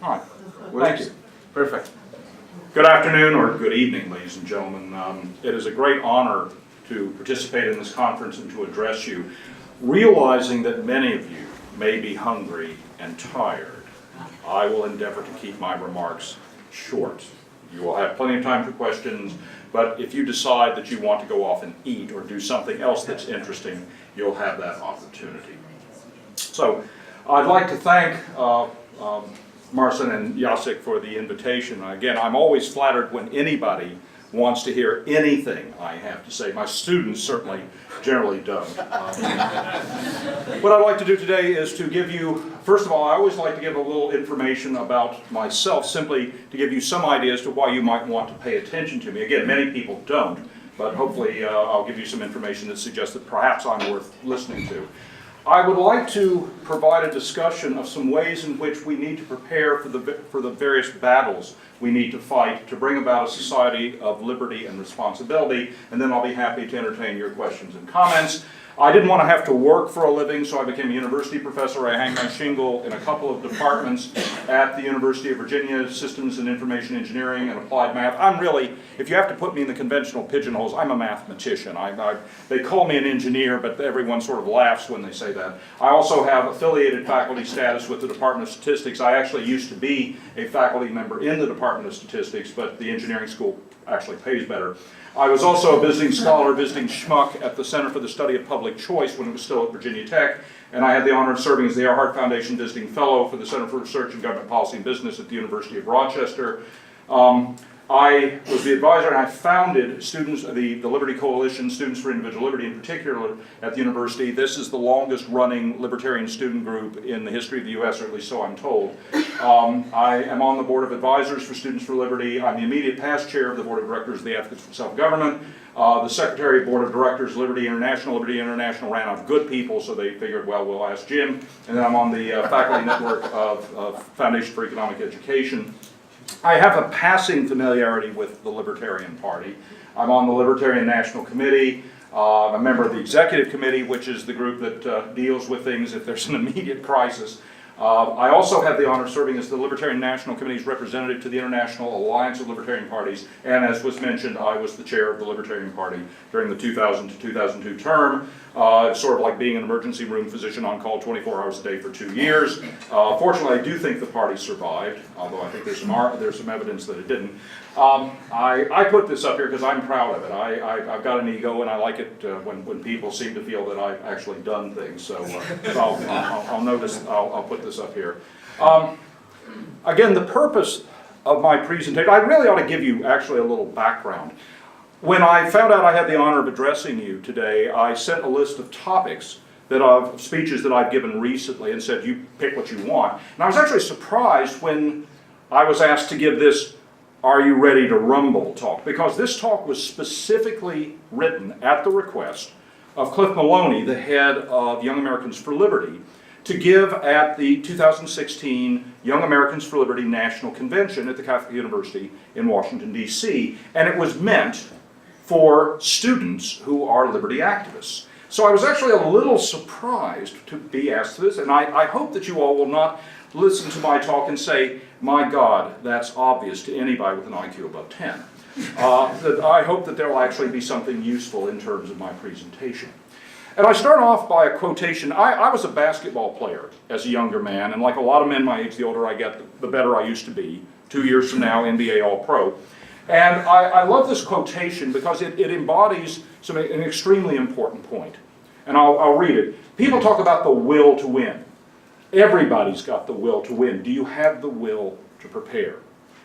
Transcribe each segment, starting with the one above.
All right. Well, thank you. Perfect. Good afternoon or good evening, ladies and gentlemen. It is a great honor to participate in this conference and to address you, realizing that many of you may be hungry and tired. I will endeavor to keep my remarks short. You will have plenty of time for questions, but if you decide that you want to go off and eat or do something else that's interesting, you'll have that opportunity. So I'd like to thank Marcin and Jacek for the invitation. Again, I'm always flattered when anybody wants to hear anything I have to say. My students certainly generally don't. What I'd like to do today is to give you, first of all, I always like to give a little information about myself, simply to give you some idea as to why you might want to pay attention to me. Again, many people don't, but hopefully I'll give you some information that suggests that perhaps I'm worth listening to. I would like to provide a discussion of some ways in which we need to prepare for the various battles we need to fight to bring about a society of liberty and responsibility, and then I'll be happy to entertain your questions and comments. I didn't want to have to work for a living, so I became a university professor. I hang my shingle in a couple of departments at the University of Virginia, Systems and Information Engineering and Applied Math. I'm really, if you have to put me in the conventional pigeonholes, I'm a mathematician. They call me an engineer, but everyone sort of laughs when they say that. I also have affiliated faculty status with the Department of Statistics. I actually used to be a faculty member in the Department of Statistics, but the engineering school actually pays better. I was also a visiting scholar, visiting schmuck at the Center for the Study of Public Choice when it was still at Virginia Tech, and I had the honor of serving as the Earhart Foundation Visiting Fellow for the Center for Research in Government Policy and Business at the University of Rochester. I was the advisor, and I founded the Liberty Coalition, Students for Individual Liberty in particular, at the university. This is the longest running libertarian student group in the history of the U.S., or at least so I'm told. I am on the board of advisors for Students for Liberty. I'm the immediate past chair of the board of directors of the Advocates for Self-Government. The secretary of board of directors, Liberty International. Liberty International ran out of good people, so they figured, well, we'll ask Jim. And then I'm on the faculty network of Foundation for Economic Education. I have a passing familiarity with the Libertarian Party. I'm on the Libertarian National Committee. I'm a member of the Executive Committee, which is the group that deals with things if there's an immediate crisis. I also have the honor of serving as the Libertarian National Committee's representative to the International Alliance of Libertarian Parties, and as was mentioned, I was the chair of the Libertarian Party during the 2000 to 2002 term. It's sort of like being an emergency room physician on call 24 hours a day for 2 years. Fortunately, I do think the party survived, although I think there's some evidence that it didn't. I put this up here because I'm proud of it. I've got an ego, and I like it when people seem to feel that I've actually done things. So I'll put this up here. Again, the purpose of my presentation, I really ought to give you actually a little background. When I found out I had the honor of addressing you today, I sent a list of topics of speeches that I've given recently and said, you pick what you want. And I was actually surprised when I was asked to give this Are You Ready to Rumble talk, because this talk was specifically written at the request of Cliff Maloney, the head of Young Americans for Liberty, to give at the 2016 Young Americans for Liberty National Convention at the Catholic University in Washington, D.C., and it was meant for students who are liberty activists. So I was actually a little surprised to be asked this, and I hope that you all will not listen to my talk and say, my God, that's obvious to anybody with an IQ above 10. I hope that there will actually be something useful in terms of my presentation. And I start off by a quotation. I was a basketball player as a younger man, and like a lot of men my age, the older I get, the better I used to be. 2 years from now, NBA All-Pro. And I love this quotation because it embodies an extremely important point. And I'll read it. People talk about the will to win. Everybody's got the will to win. Do you have the will to prepare?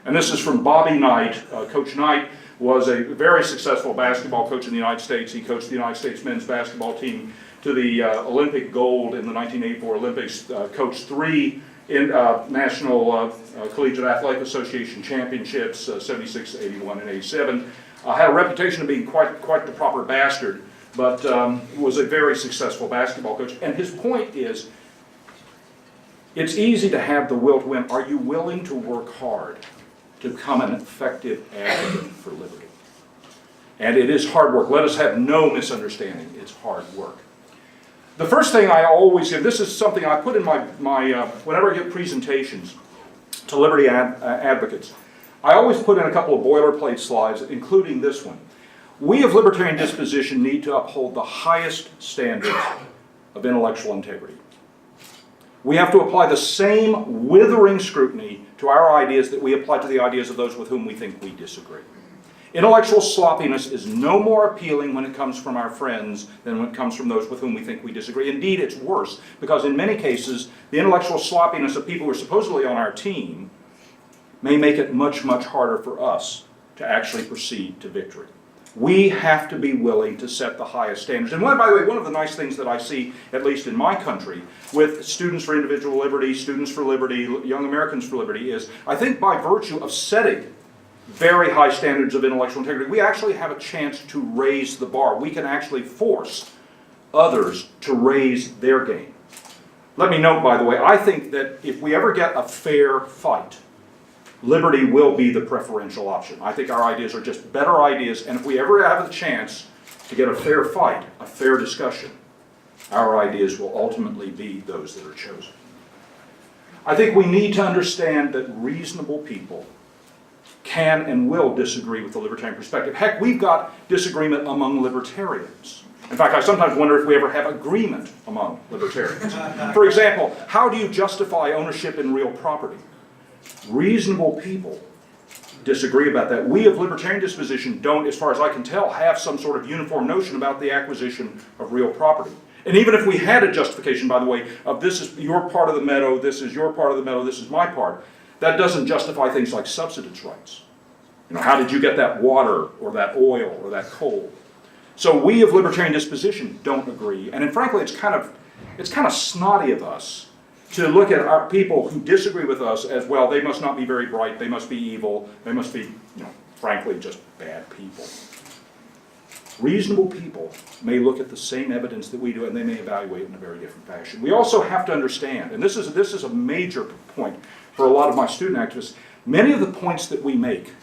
And this is from Bobby Knight. Coach Knight was a very successful basketball coach in the United States. He coached the United States men's basketball team to the Olympic gold in the 1984 Olympics, coached 3 National Collegiate Athletic Association championships, 76, 81, and 87. Had a reputation of being quite the proper bastard, but was a very successful basketball coach. And his point is, it's easy to have the will to win. Are you willing to work hard to become an effective advocate for liberty? And it is hard work. Let us have no misunderstanding. It's hard work. The first thing I always give, this is something I put in my whenever I give presentations, to liberty advocates. I always put in a couple of boilerplate slides, including this one. We of libertarian disposition need to uphold the highest standards of intellectual integrity. We have to apply the same withering scrutiny to our ideas that we apply to the ideas of those with whom we think we disagree. Intellectual sloppiness is no more appealing when it comes from our friends than when it comes from those with whom we think we disagree. Indeed, it's worse, because in many cases, the intellectual sloppiness of people who are supposedly on our team may make it much, much harder for us to actually proceed to victory. We have to be willing to set the highest standards. And by the way, one of the nice things that I see, at least in my country, with Students for Individual Liberty, Students for Liberty, Young Americans for Liberty, is I think by virtue of setting very high standards of intellectual integrity, we actually have a chance to raise the bar. We can actually force others to raise their game. Let me note, by the way, I think that if we ever get a fair fight, liberty will be the preferential option. I think our ideas are just better ideas, and if we ever have a chance to get a fair fight, a fair discussion, our ideas will ultimately be those that are chosen. I think we need to understand that reasonable people can and will disagree with the libertarian perspective. Heck, we've got disagreement among libertarians. In fact, I sometimes wonder if we ever have agreement among libertarians. For example, how do you justify ownership in real property? Reasonable people disagree about that. We of libertarian disposition don't, as far as I can tell, have some sort of uniform notion about the acquisition of real property. And even if we had a justification, by the way, of this is your part of the meadow, this is your part of the meadow, this is my part, that doesn't justify things like subsidence rights. You know, how did you get that water or that oil or that coal? So we of libertarian disposition don't agree. And frankly, it's kind of snotty of us to look at our people who disagree with us as, well, they must not be very bright, they must be evil, they must be, frankly, just bad people. Reasonable people may look at the same evidence that we do, and they may evaluate it in a very different fashion. We also have to understand, and this is a major point for a lot of my student activists, many of the points that we make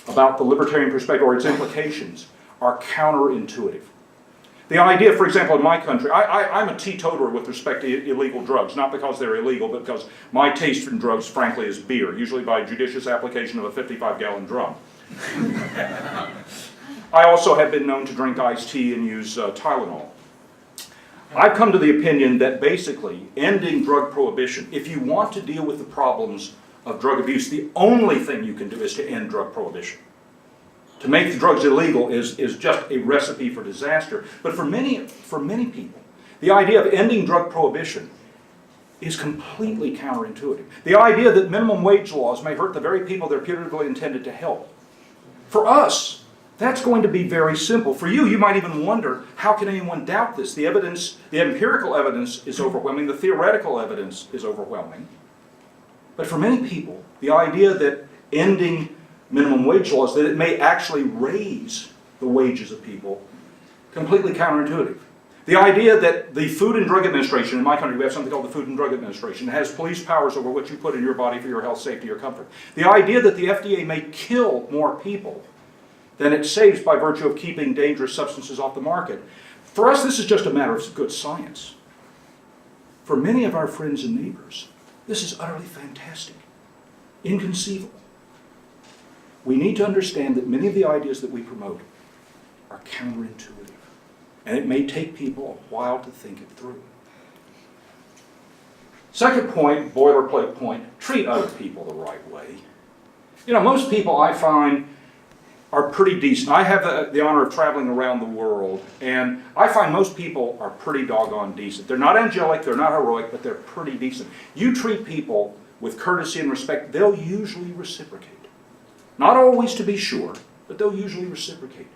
about the libertarian perspective or its implications are counterintuitive. The idea, for example, in my country, I'm a teetotaler with respect to illegal drugs, not because they're illegal, but because my taste in drugs, frankly, is beer, usually by judicious application of a 55-gallon drum. I also have been known to drink iced tea and use Tylenol. I've come to the opinion that basically ending drug prohibition, if you want to deal with the problems of drug abuse, the only thing you can do is to end drug prohibition. To make the drugs illegal is just a recipe for disaster. But for many people, the idea of ending drug prohibition is completely counterintuitive. The idea that minimum wage laws may hurt the very people they're putatively intended to help. For us, that's going to be very simple. For you, you might even wonder, how can anyone doubt this? The evidence, the empirical evidence is overwhelming. The theoretical evidence is overwhelming. But for many people, the idea that ending minimum wage laws, that it may actually raise the wages of people, completely counterintuitive. The idea that the Food and Drug Administration, in my country we have something called the Food and Drug Administration, it has police powers over what you put in your body for your health, safety, or comfort. The idea that the FDA may kill more people than it saves by virtue of keeping dangerous substances off the market. For us, this is just a matter of good science. For many of our friends and neighbors, this is utterly fantastic, inconceivable. We need to understand that many of the ideas that we promote are counterintuitive, and it may take people a while to think it through. Second point, boilerplate point, treat other people the right way. Most people I find are pretty decent. I have the honor of traveling around the world, and I find most people are pretty doggone decent. They're not angelic, they're not heroic, but they're pretty decent. You treat people with courtesy and respect, they'll usually reciprocate. Not always, to be sure, but they'll usually reciprocate.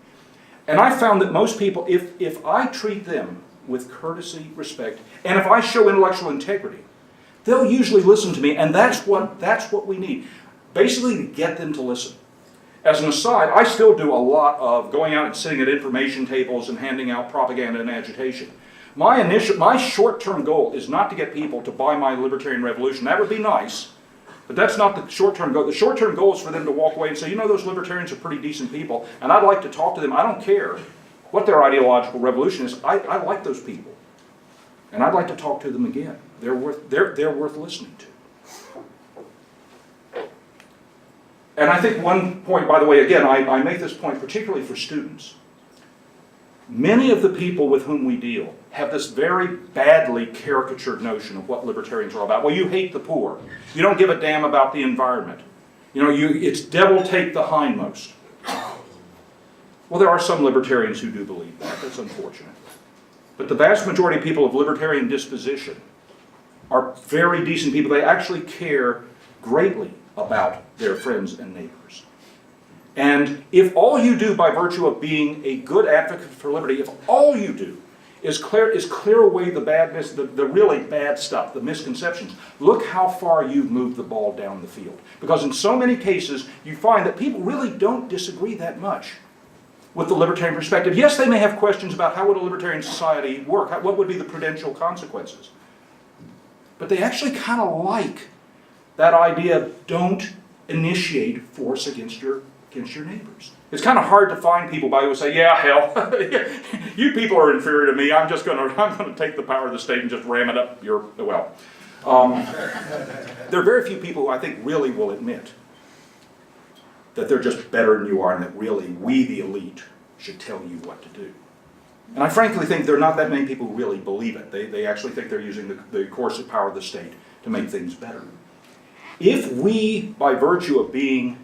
And I found that most people, if I treat them with courtesy, respect, and if I show intellectual integrity, they'll usually listen to me, and that's what we need. Basically, to get them to listen. As an aside, I still do a lot of going out and sitting at information tables and handing out propaganda and agitation. My short-term goal is not to get people to buy my libertarian revolution. That would be nice, but that's not the short-term goal. The short-term goal is for them to walk away and say, those libertarians are pretty decent people, and I'd like to talk to them. I don't care what their ideological revolution is. I like those people, and I'd like to talk to them again. They're worth listening to. And I think one point, by the way, again, I make this point particularly for students. Many of the people with whom we deal have this very badly caricatured notion of what libertarians are all about. Well, you hate the poor. You don't give a damn about the environment. You know, it's devil take the hindmost. Well, there are some libertarians who do believe that. That's unfortunate. But the vast majority of people of libertarian disposition are very decent people. They actually care greatly about their friends and neighbors. And if all you do by virtue of being a good advocate for liberty, if all you do is clear away the badness, the really bad stuff, the misconceptions, look how far you've moved the ball down the field. Because in so many cases, you find that people really don't disagree that much with the libertarian perspective. Yes, they may have questions about how would a libertarian society work, what would be the prudential consequences. But they actually kind of like that idea of don't initiate force against your neighbors. It's kind of hard to find people who say, yeah, hell, you people are inferior to me. I'm going to take the power of the state and just ram it up your well. There are very few people who I think really will admit that they're just better than you are and that really we, the elite, should tell you what to do. And I frankly think there are not that many people who really believe it. They actually think they're using the coercive power of the state to make things better. If we, by virtue of being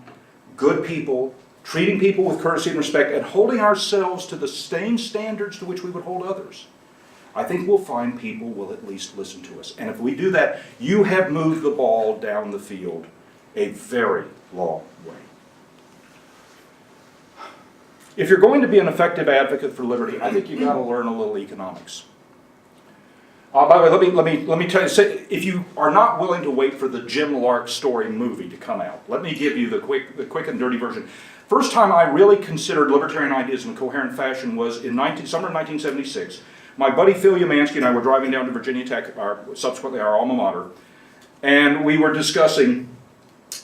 good people, treating people with courtesy and respect, and holding ourselves to the same standards to which we would hold others, I think we'll find people will at least listen to us. And if we do that, you have moved the ball down the field a very long way. If you're going to be an effective advocate for liberty, I think you've got to learn a little economics. By the way, let me tell you, if you are not willing to wait for the Jim Lark story movie to come out, let me give you the quick and dirty version. First time I really considered libertarian ideas in a coherent fashion was in summer of 1976. My buddy Phil Umansky and I were driving down to Virginia Tech, subsequently our alma mater, and we were discussing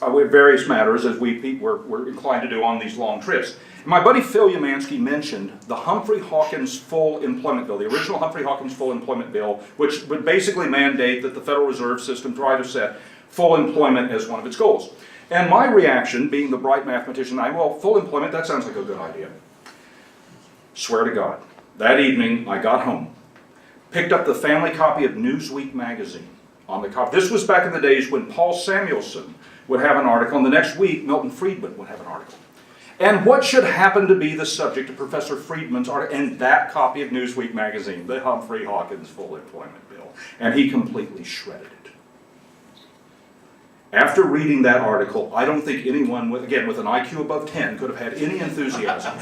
various matters as we're inclined to do on these long trips. My buddy Phil Umansky mentioned the Humphrey Hawkins Full Employment Bill, the original Humphrey Hawkins Full Employment Bill, which would basically mandate that the Federal Reserve System try to set full employment as one of its goals. And my reaction, being the bright mathematician, well, full employment, that sounds like a good idea. Swear to God, that evening I got home, picked up the family copy of Newsweek magazine. On the copy. This was back in the days when Paul Samuelson would have an article, and the next week Milton Friedman would have an article. And what should happen to be the subject of Professor Friedman's article and that copy of Newsweek magazine, the Humphrey Hawkins Full Employment Bill? And he completely shredded it. After reading that article, I don't think anyone, with an IQ above 10, could have had any enthusiasm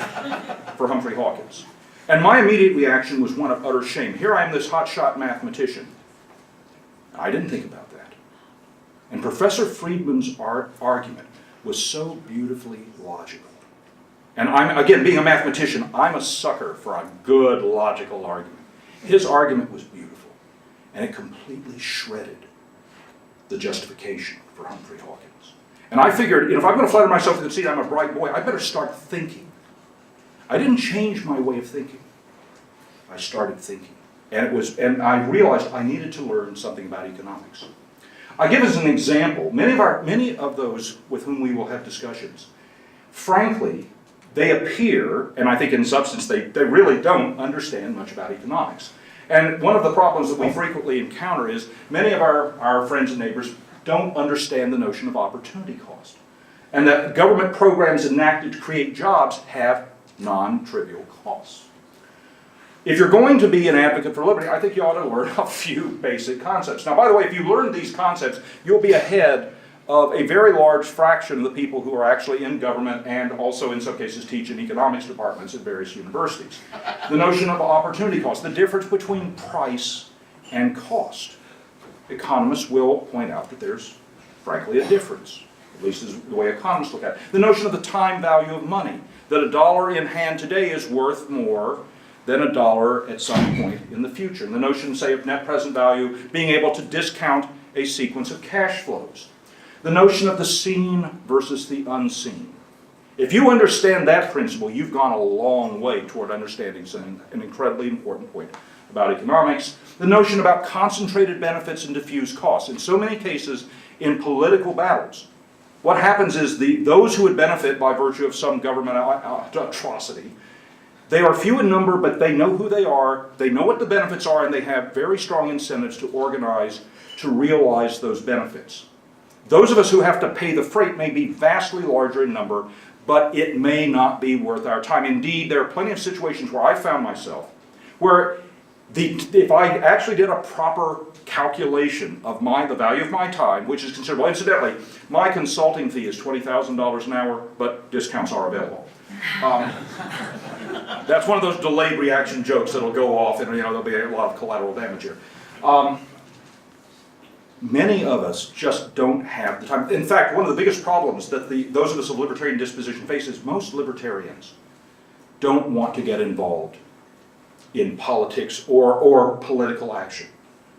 for Humphrey Hawkins. And my immediate reaction was one of utter shame. Here I am, this hotshot mathematician. I didn't think about that. And Professor Friedman's argument was so beautifully logical. And again, being a mathematician, I'm a sucker for a good logical argument. His argument was beautiful, and it completely shredded the justification for Humphrey Hawkins. And I figured, if I'm going to flatter myself to concede I'm a bright boy, I better start thinking. I didn't change my way of thinking. I started thinking. And I realized I needed to learn something about economics. I give as an example, many of those with whom we will have discussions, frankly, they appear, and I think in substance they really don't understand much about economics. And one of the problems that we frequently encounter is many of our friends and neighbors don't understand the notion of opportunity cost. And that government programs enacted to create jobs have non-trivial costs. If you're going to be an advocate for liberty, I think you ought to learn a few basic concepts. Now, by the way, if you learn these concepts, you'll be ahead of a very large fraction of the people who are actually in government and also in some cases teach in economics departments at various universities. The notion of opportunity cost, the difference between price and cost. Economists will point out that there's frankly a difference, at least is the way economists look at it. The notion of the time value of money, that a dollar in hand today is worth more than a dollar at some point in the future. And the notion, say, of net present value, being able to discount a sequence of cash flows. The notion of the seen versus the unseen. If you understand that principle, you've gone a long way toward understanding an incredibly important point about economics. The notion about concentrated benefits and diffuse costs. In so many cases, in political battles, what happens is those who would benefit by virtue of some government atrocity, they are few in number, but they know who they are, they know what the benefits are, and they have very strong incentives to organize to realize those benefits. Those of us who have to pay the freight may be vastly larger in number, but it may not be worth our time. Indeed, there are plenty of situations where I found myself where if I actually did a proper calculation of the value of my time, which is considerable. Incidentally, my consulting fee is $20,000 an hour, but discounts are available. That's one of those delayed reaction jokes that'll go off, and there'll be a lot of collateral damage here. Many of us just don't have the time. In fact, one of the biggest problems that those of us of libertarian disposition face is most libertarians don't want to get involved in politics or political action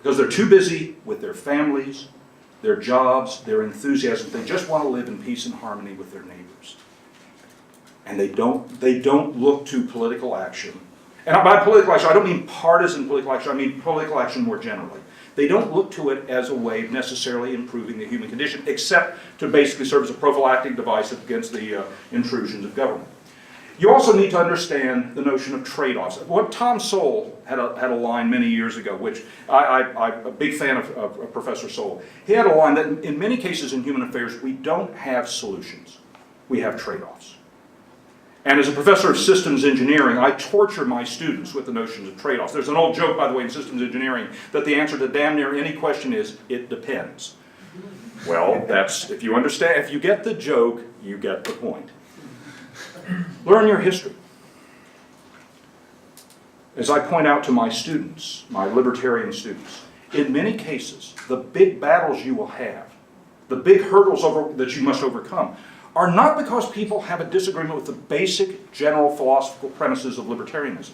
because they're too busy with their families, their jobs, their enthusiasm. They just want to live in peace and harmony with their neighbors. And they don't look to political action. And by political action, I don't mean partisan political action, I mean political action more generally. They don't look to it as a way of necessarily improving the human condition, except to basically serve as a prophylactic device against the intrusions of government. You also need to understand the notion of trade-offs. What Tom Sowell had a line many years ago, which I'm a big fan of Professor Sowell. He had a line that in many cases in human affairs, we don't have solutions. We have trade-offs. And as a professor of systems engineering, I torture my students with the notions of trade-offs. There's an old joke, by the way, in systems engineering that the answer to damn near any question is, it depends. Well, if you understand, if you get the joke, you get the point. Learn your history. As I point out to my students, my libertarian students, in many cases, the big battles you will have, the big hurdles that you must overcome, are not because people have a disagreement with the basic general philosophical premises of libertarianism,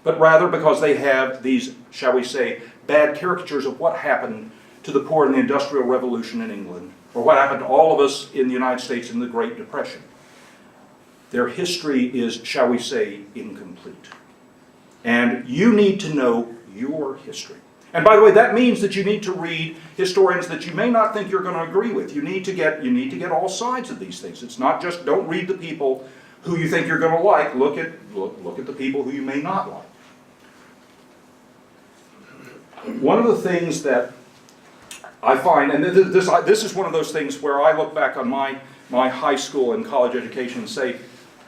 but rather because they have these, shall we say, bad caricatures of what happened to the poor in the Industrial Revolution in England, or what happened to all of us in the United States in the Great Depression. Their history is, shall we say, incomplete. And you need to know your history. And by the way, that means that you need to read historians that you may not think you're going to agree with. You need to get all sides of these things. It's not just don't read the people who you think you're going to like. Look at the people who you may not like. One of the things that I find, and this is one of those things where I look back on my high school and college education and say,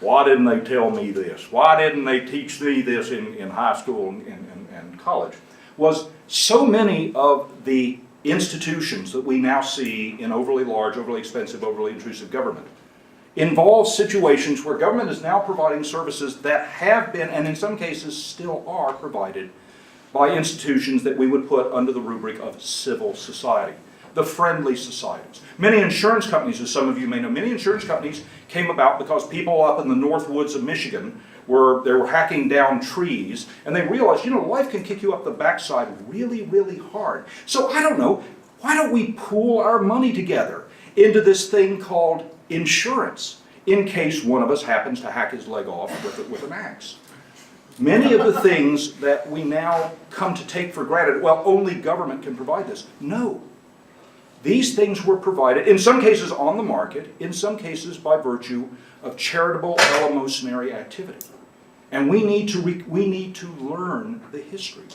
why didn't they tell me this? Why didn't they teach me this in high school and college? Was so many of the institutions that we now see in overly large, overly expensive, overly intrusive government involve situations where government is now providing services that have been, and in some cases still are, provided by institutions that we would put under the rubric of civil society, the friendly societies. Many insurance companies, as some of you may know, many insurance companies came about because people up in the north woods of Michigan were hacking down trees, and they realized, life can kick you up the backside really, really hard. So I don't know, why don't we pool our money together into this thing called insurance, in case one of us happens to hack his leg off with an axe? Many of the things that we now come to take for granted, well, only government can provide this. No. These things were provided, in some cases on the market, in some cases by virtue of charitable eleemosynary activity. And we need to learn the history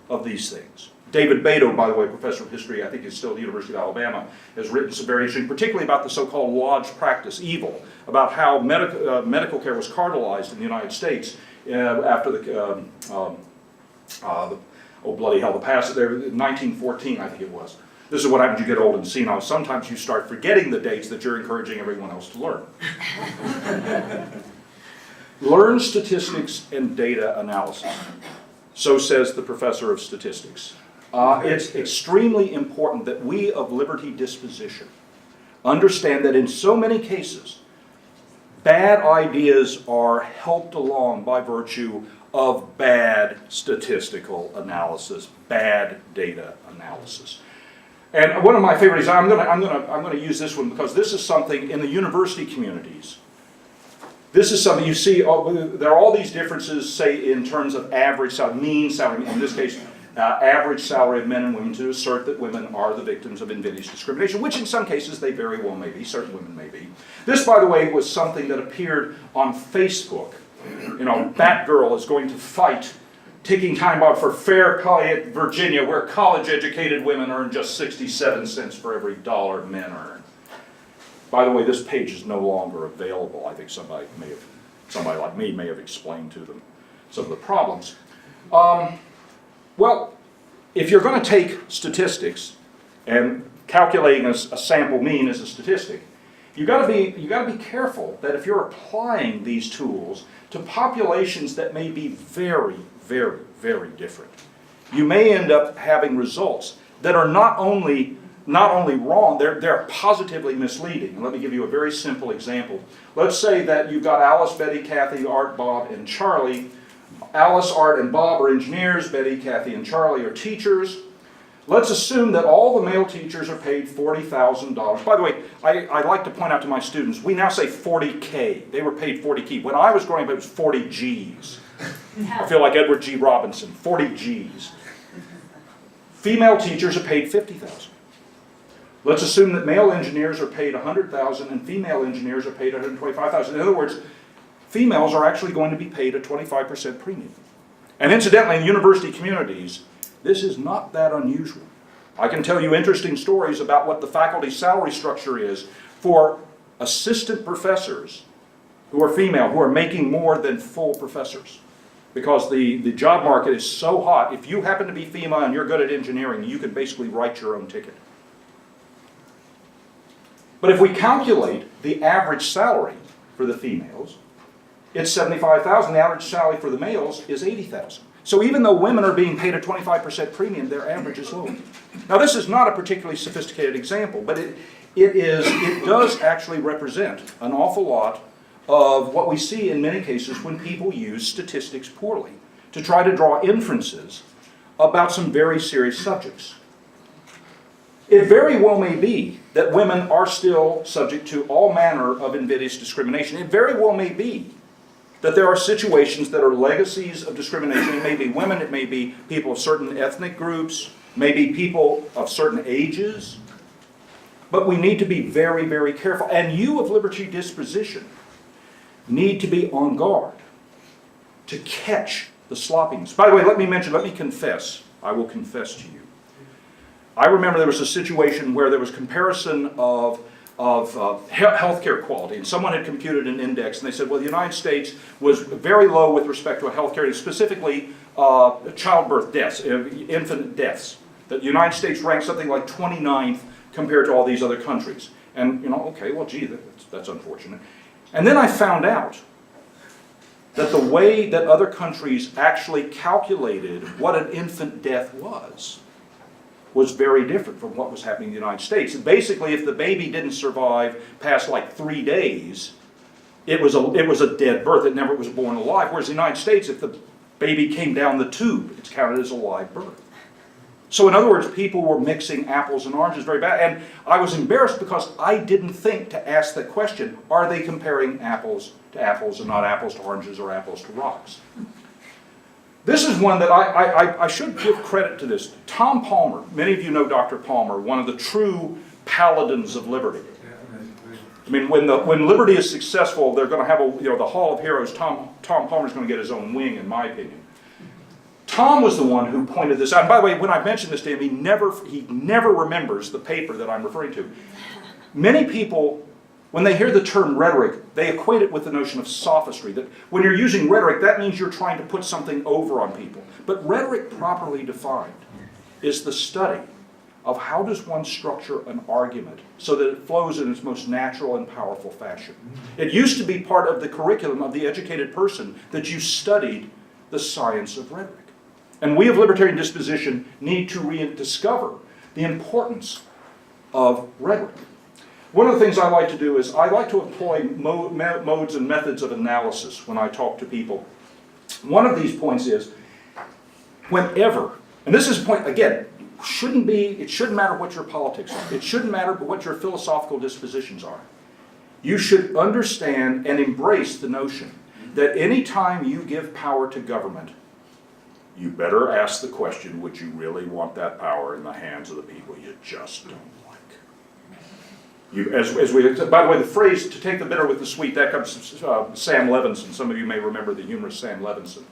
of these things. David Beto, by the way, professor of history, I think he's still at the University of Alabama, has written some very interesting, particularly about the so-called lodge practice, evil, about how medical care was cartelized in the United States after the passage there, 1914, I think it was. This is what happens, you get old and senile. Sometimes you start forgetting the dates that you're encouraging everyone else to learn. Learn statistics and data analysis. So says the professor of statistics. It's extremely important that we of liberty disposition understand that in so many cases, bad ideas are helped along by virtue of bad statistical analysis, bad data analysis. And one of my favorites, I'm going to use this one because this is something in the university communities. This is something you see, there are all these differences, say, in terms of average salary, mean salary, in this case, average salary of men and women to assert that women are the victims of invidious discrimination, which in some cases they very well may be, certain women may be. This, by the way, was something that appeared on Facebook. You know, that girl is going to fight taking time out for Fair Play, Virginia, where college-educated women earn just 67 cents for every dollar men earn. By the way, this page is no longer available. I think somebody like me may have explained to them some of the problems. Well, if you're going to take statistics and calculating a sample mean as a statistic, you've got to be careful that if you're applying these tools to populations that may be very, very, very different, you may end up having results that are not only wrong, they're positively misleading. And let me give you a very simple example. Let's say that you've got Alice, Betty, Kathy, Art, Bob, and Charlie. Alice, Art, and Bob are engineers. Betty, Kathy, and Charlie are teachers. Let's assume that all the male teachers are paid $40,000. By the way, I like to point out to my students, we now say 40K. They were paid 40K. When I was growing up, it was 40 Gs. I feel like Edward G. Robinson, 40 Gs. Female teachers are paid $50,000. Let's assume that male engineers are paid $100,000 and female engineers are paid $125,000. In other words, females are actually going to be paid a 25% premium. And incidentally, in university communities, this is not that unusual. I can tell you interesting stories about what the faculty salary structure is for assistant professors who are female, who are making more than full professors. Because the job market is so hot, if you happen to be female and you're good at engineering, you can basically write your own ticket. But if we calculate the average salary for the females, it's $75,000. The average salary for the males is $80,000. So even though women are being paid a 25% premium, their average is lower. Now this is not a particularly sophisticated example, but it does actually represent an awful lot of what we see in many cases when people use statistics poorly to try to draw inferences about some very serious subjects. It very well may be that women are still subject to all manner of invidious discrimination. It very well may be that there are situations that are legacies of discrimination. It may be women, it may be people of certain ethnic groups, maybe people of certain ages. But we need to be very, very careful. And you of liberty disposition need to be on guard to catch the sloppiness. By the way, let me confess. I will confess to you. I remember there was a situation where there was comparison of healthcare quality, and someone had computed an index, and they said, well, the United States was very low with respect to healthcare, specifically childbirth deaths, infant deaths. The United States ranked something like 29th compared to all these other countries. And, you know, okay, well, gee, that's unfortunate. And then I found out that the way that other countries actually calculated what an infant death was very different from what was happening in the United States. And basically, if the baby didn't survive past like 3 days, it was a dead birth. It never was born alive. Whereas in the United States, if the baby came down the tube, it's counted as a live birth. So in other words, people were mixing apples and oranges very bad. And I was embarrassed because I didn't think to ask that question, are they comparing apples to apples and not apples to oranges or apples to rocks? This is one that I should give credit to this. Tom Palmer, many of you know Dr. Palmer, one of the true paladins of liberty. I mean, when liberty is successful, they're going to have the Hall of Heroes. Tom Palmer's going to get his own wing, in my opinion. Tom was the one who pointed this out. And by the way, when I mentioned this to him, he never remembers the paper that I'm referring to. Many people, when they hear the term rhetoric, they equate it with the notion of sophistry. That when you're using rhetoric, that means you're trying to put something over on people. But rhetoric, properly defined, is the study of how does one structure an argument so that it flows in its most natural and powerful fashion. It used to be part of the curriculum of the educated person that you studied the science of rhetoric. And we of libertarian disposition need to rediscover the importance of rhetoric. One of the things I like to do is I like to employ modes and methods of analysis when I talk to people. One of these points is, whenever, and this is a point, again, it shouldn't matter what your politics are. It shouldn't matter what your philosophical dispositions are. You should understand and embrace the notion that any time you give power to government, you better ask the question, would you really want that power in the hands of the people you just don't like? By the way, the phrase, to take the bitter with the sweet, that comes from Sam Levenson. Some of you may remember the humorist Sam Levenson.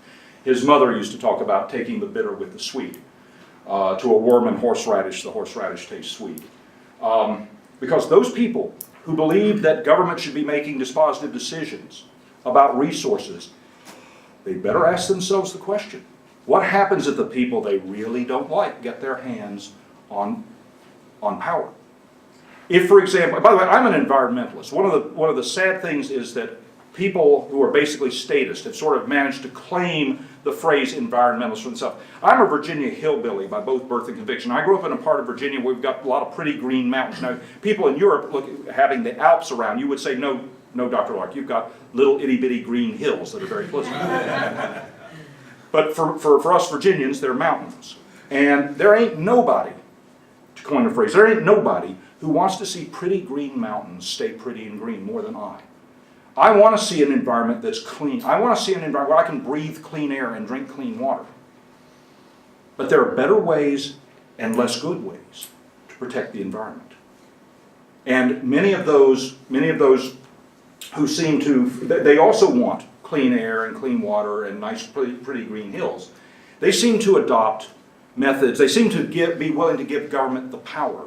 His mother used to talk about taking the bitter with the sweet. To a worm and horseradish, the horseradish tastes sweet. Because those people who believe that government should be making dispositive decisions about resources, they better ask themselves the question, what happens if the people they really don't like get their hands on power? If, for example, by the way, I'm an environmentalist. One of the sad things is that people who are basically statists have sort of managed to claim the phrase environmentalist for themselves. I'm a Virginia hillbilly by both birth and conviction. I grew up in a part of Virginia where we've got a lot of pretty green mountains. Now, people in Europe, having the Alps around, you would say, no, Dr. Lark, you've got little itty-bitty green hills that are very pleasant. But for us Virginians, they're mountains. And there ain't nobody, to coin a phrase, there ain't nobody who wants to see pretty green mountains stay pretty and green more than I. I want to see an environment that's clean. I want to see an environment where I can breathe clean air and drink clean water. But there are better ways and less good ways to protect the environment. And many of those who seem to, they also want clean air and clean water and nice, pretty green hills. They seem to adopt methods, they seem to be willing to give government the power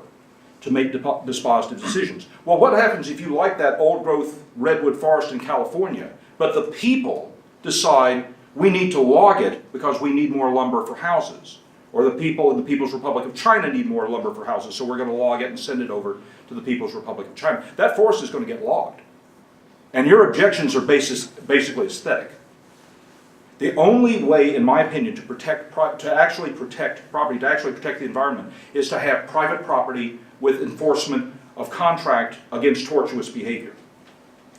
to make dispositive decisions. Well, what happens if you like that old-growth redwood forest in California, but the people decide we need to log it because we need more lumber for houses, or the people in the People's Republic of China need more lumber for houses, so we're going to log it and send it over to the People's Republic of China. That forest is going to get logged. And your objections are basically aesthetic. The only way, in my opinion, to actually protect property, to actually protect the environment, is to have private property with enforcement of contract against tortuous behavior.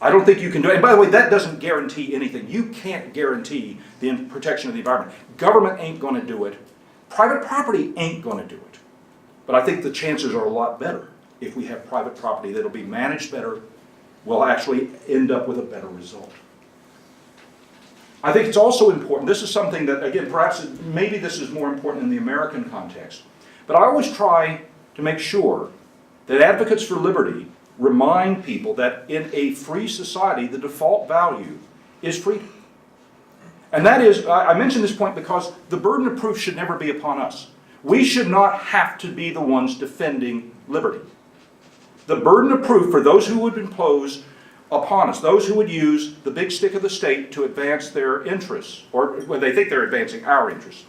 I don't think you can do it. And by the way, that doesn't guarantee anything. You can't guarantee the protection of the environment. Government ain't going to do it. Private property ain't going to do it. But I think the chances are a lot better if we have private property that'll be managed better, will actually end up with a better result. I think it's also important, this is something that, again, perhaps maybe this is more important in the American context, but I always try to make sure that advocates for liberty remind people that in a free society, the default value is freedom. And that is, I mention this point because the burden of proof should never be upon us. We should not have to be the ones defending liberty. The burden of proof for those who would impose upon us, those who would use the big stick of the state to advance their interests, or when they think they're advancing our interests,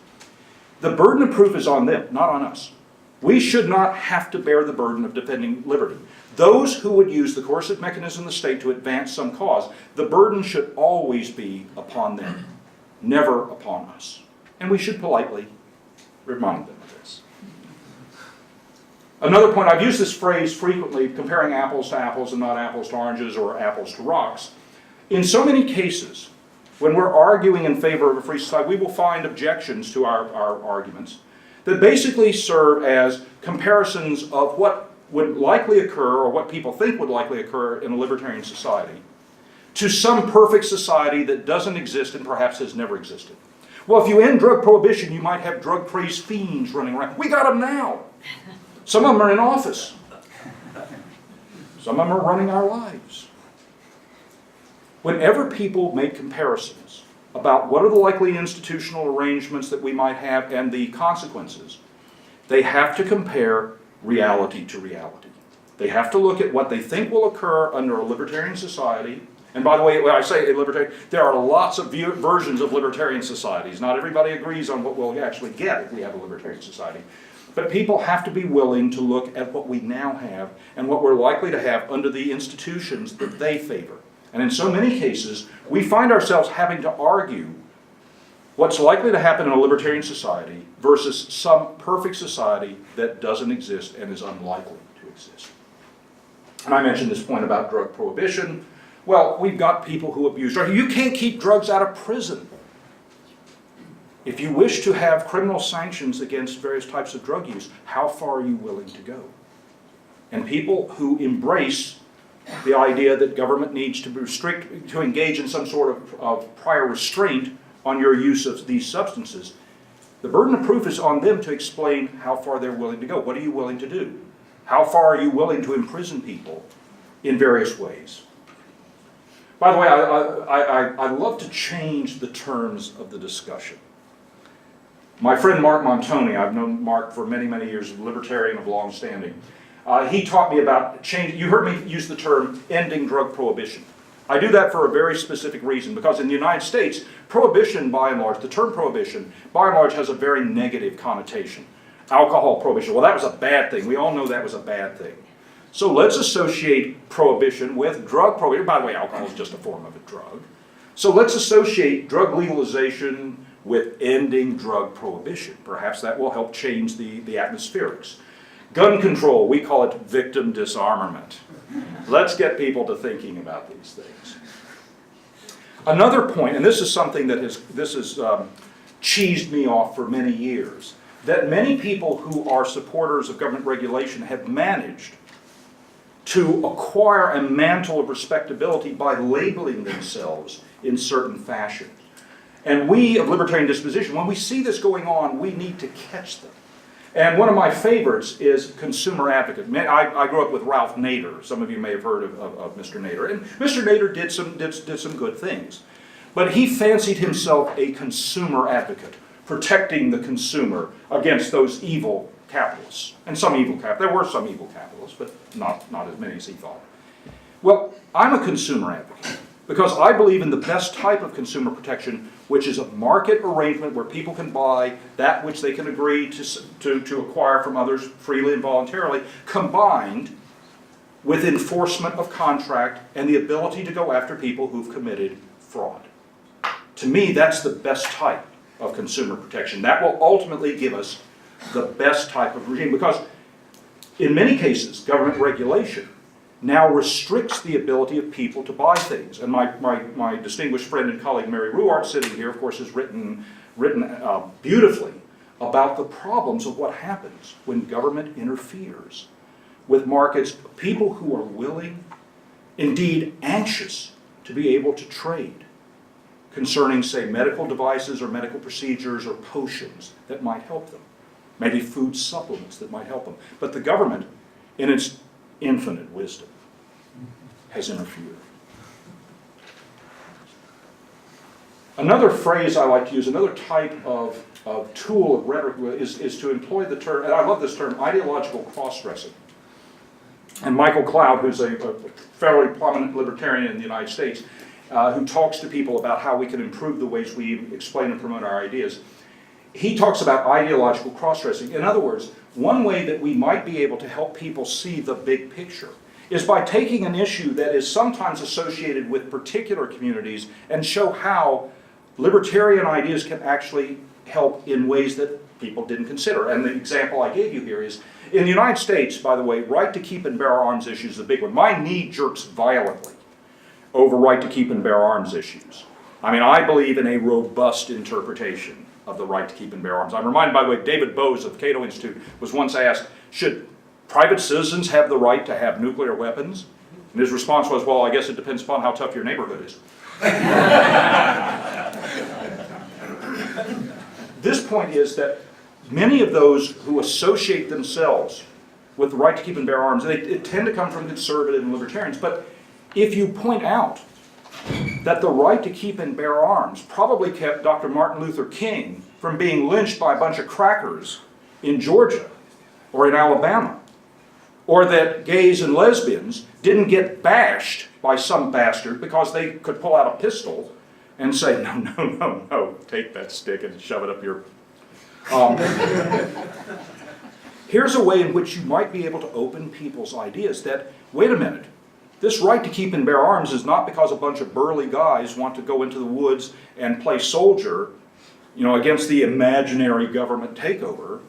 the burden of proof is on them, not on us. We should not have to bear the burden of defending liberty. Those who would use the coercive mechanism of the state to advance some cause, the burden should always be upon them, never upon us. And we should politely remind them of this. Another point, I've used this phrase frequently, comparing apples to apples and not apples to oranges or apples to rocks. In so many cases, when we're arguing in favor of a free society, we will find objections to our arguments that basically serve as comparisons of what would likely occur, or what people think would likely occur in a libertarian society, to some perfect society that doesn't exist and perhaps has never existed. Well, if you end drug prohibition, you might have drug-crazed fiends running around. We got them now. Some of them are in office. Some of them are running our lives. Whenever people make comparisons about what are the likely institutional arrangements that we might have and the consequences, they have to compare reality to reality. They have to look at what they think will occur under a libertarian society. And by the way, when I say a libertarian, there are lots of versions of libertarian societies. Not everybody agrees on what we'll actually get if we have a libertarian society. But people have to be willing to look at what we now have and what we're likely to have under the institutions that they favor. And in so many cases, we find ourselves having to argue what's likely to happen in a libertarian society versus some perfect society that doesn't exist and is unlikely to exist. And I mentioned this point about drug prohibition. Well, we've got people who abuse drugs. You can't keep drugs out of prison. If you wish to have criminal sanctions against various types of drug use, how far are you willing to go? And people who embrace the idea that government needs to engage in some sort of prior restraint on your use of these substances, The burden of proof is on them to explain how far they're willing to go. What are you willing to do? How far are you willing to imprison people in various ways? By the way, I love to change the terms of the discussion. My friend Mark Montoni, I've known Mark for many, many years, a libertarian of long standing. He taught me about change. You heard me use the term ending drug prohibition. I do that for a very specific reason, because in the United States, prohibition by and large, the term prohibition, by and large has a very negative connotation. Alcohol prohibition, well, that was a bad thing. We all know that was a bad thing. So let's associate prohibition with drug prohibition. By the way, alcohol is just a form of a drug. So let's associate drug legalization with ending drug prohibition. Perhaps that will help change the atmospherics. Gun control, we call it victim disarmament. Let's get people to thinking about these things. Another point, and this is something that has cheesed me off for many years, that many people who are supporters of government regulation have managed to acquire a mantle of respectability by labeling themselves in certain fashion. And we of libertarian disposition, when we see this going on, we need to catch them. And one of my favorites is consumer advocate. I grew up with Ralph Nader. Some of you may have heard of Mr. Nader. And Mr. Nader did some good things. But he fancied himself a consumer advocate, protecting the consumer against those evil capitalists. And some evil capitalists. There were some evil capitalists, but not as many as he thought. Well, I'm a consumer advocate because I believe in the best type of consumer protection, which is a market arrangement where people can buy that which they can agree to acquire from others freely and voluntarily, combined with enforcement of contract and the ability to go after people who've committed fraud. To me, that's the best type of consumer protection. That will ultimately give us the best type of regime, because in many cases, government regulation now restricts the ability of people to buy things. And my distinguished friend and colleague Mary Ruart, sitting here, of course, has written beautifully about the problems of what happens when government interferes with markets, people who are willing, indeed anxious, to be able to trade concerning, say, medical devices or medical procedures or potions that might help them, maybe food supplements that might help them. But the government, in its infinite wisdom, has interfered. Another phrase I like to use, another type of tool of rhetoric is to employ the term, and I love this term, ideological crossdressing. And Michael Cloud, who's a fairly prominent libertarian in the United States, who talks to people about how we can improve the ways we explain and promote our ideas, he talks about ideological cross-dressing. In other words, one way that we might be able to help people see the big picture is by taking an issue that is sometimes associated with particular communities and show how libertarian ideas can actually help in ways that people didn't consider. And the example I gave you here is, in the United States, by the way, right to keep and bear arms issue is the big one. My knee jerks violently over right to keep and bear arms issues. I mean, I believe in a robust interpretation of the right to keep and bear arms. I'm reminded, by the way, David Bose of the Cato Institute was once asked, should private citizens have the right to have nuclear weapons? And his response was, well, I guess it depends upon how tough your neighborhood is. This point is that many of those who associate themselves with the right to keep and bear arms, they tend to come from conservative and libertarians. But if you point out that the right to keep and bear arms probably kept Dr. Martin Luther King from being lynched by a bunch of crackers in Georgia or in Alabama, or that gays and lesbians didn't get bashed by some bastard because they could pull out a pistol and say, no, no, no, no, take that stick and shove it up your... Here's a way in which you might be able to open people's ideas that, wait a minute, this right to keep and bear arms is not because a bunch of burly guys want to go into the woods and play soldier, against the imaginary government takeover.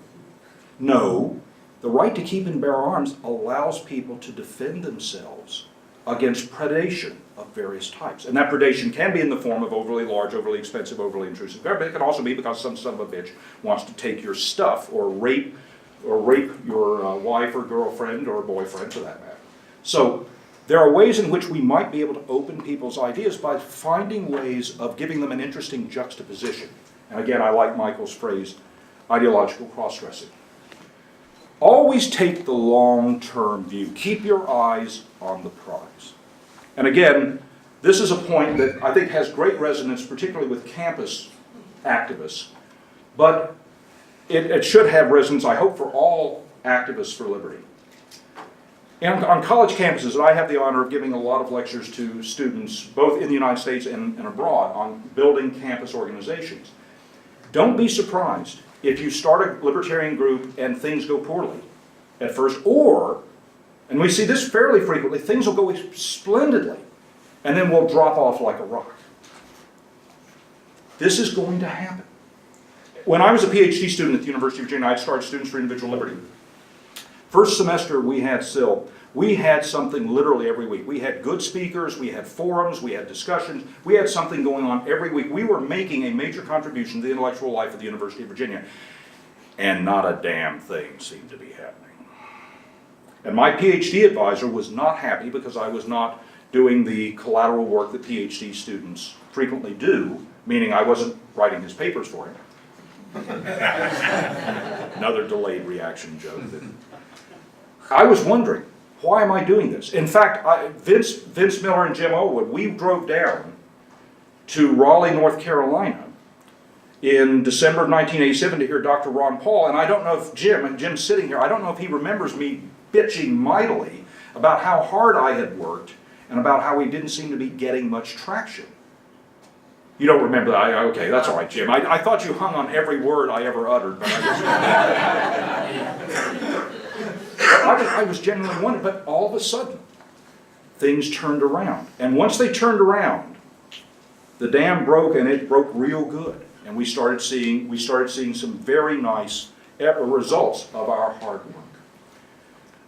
No, the right to keep and bear arms allows people to defend themselves against predation of various types. And that predation can be in the form of overly large, overly expensive, overly intrusive government. It can also be because some son of a bitch wants to take your stuff or rape your wife or girlfriend or boyfriend for that matter. So there are ways in which we might be able to open people's ideas by finding ways of giving them an interesting juxtaposition. And again, I like Michael's phrase, ideological cross-dressing. Always take the long-term view. Keep your eyes on the prize. And again, this is a point that I think has great resonance, particularly with campus activists, but it should have resonance, I hope, for all activists for liberty. And on college campuses, I have the honor of giving a lot of lectures to students, both in the United States and abroad, on building campus organizations. Don't be surprised if you start a libertarian group and things go poorly at first, or, and we see this fairly frequently, things will go splendidly, and then we'll drop off like a rock. This is going to happen. When I was a PhD student at the University of Virginia, I started Students for Individual Liberty. First semester we had something literally every week. We had good speakers, we had forums, we had discussions, we had something going on every week. We were making a major contribution to the intellectual life of the University of Virginia. And not a damn thing seemed to be happening. And my PhD advisor was not happy because I was not doing the collateral work that PhD students frequently do, meaning I wasn't writing his papers for him. Another delayed reaction joke. I was wondering, why am I doing this? In fact, Vince Miller and Jim Owood, we drove down to Raleigh, North Carolina in December of 1987 to hear Dr. Ron Paul, and I don't know if Jim's sitting here, I don't know if he remembers me bitching mightily about how hard I had worked and about how we didn't seem to be getting much traction. You don't remember that? Okay, that's all right, Jim. I thought you hung on every word I ever uttered, but I was genuinely wondering, but all of a sudden, things turned around. And once they turned around, the dam broke, and it broke real good. And we started seeing some very nice results of our hard work.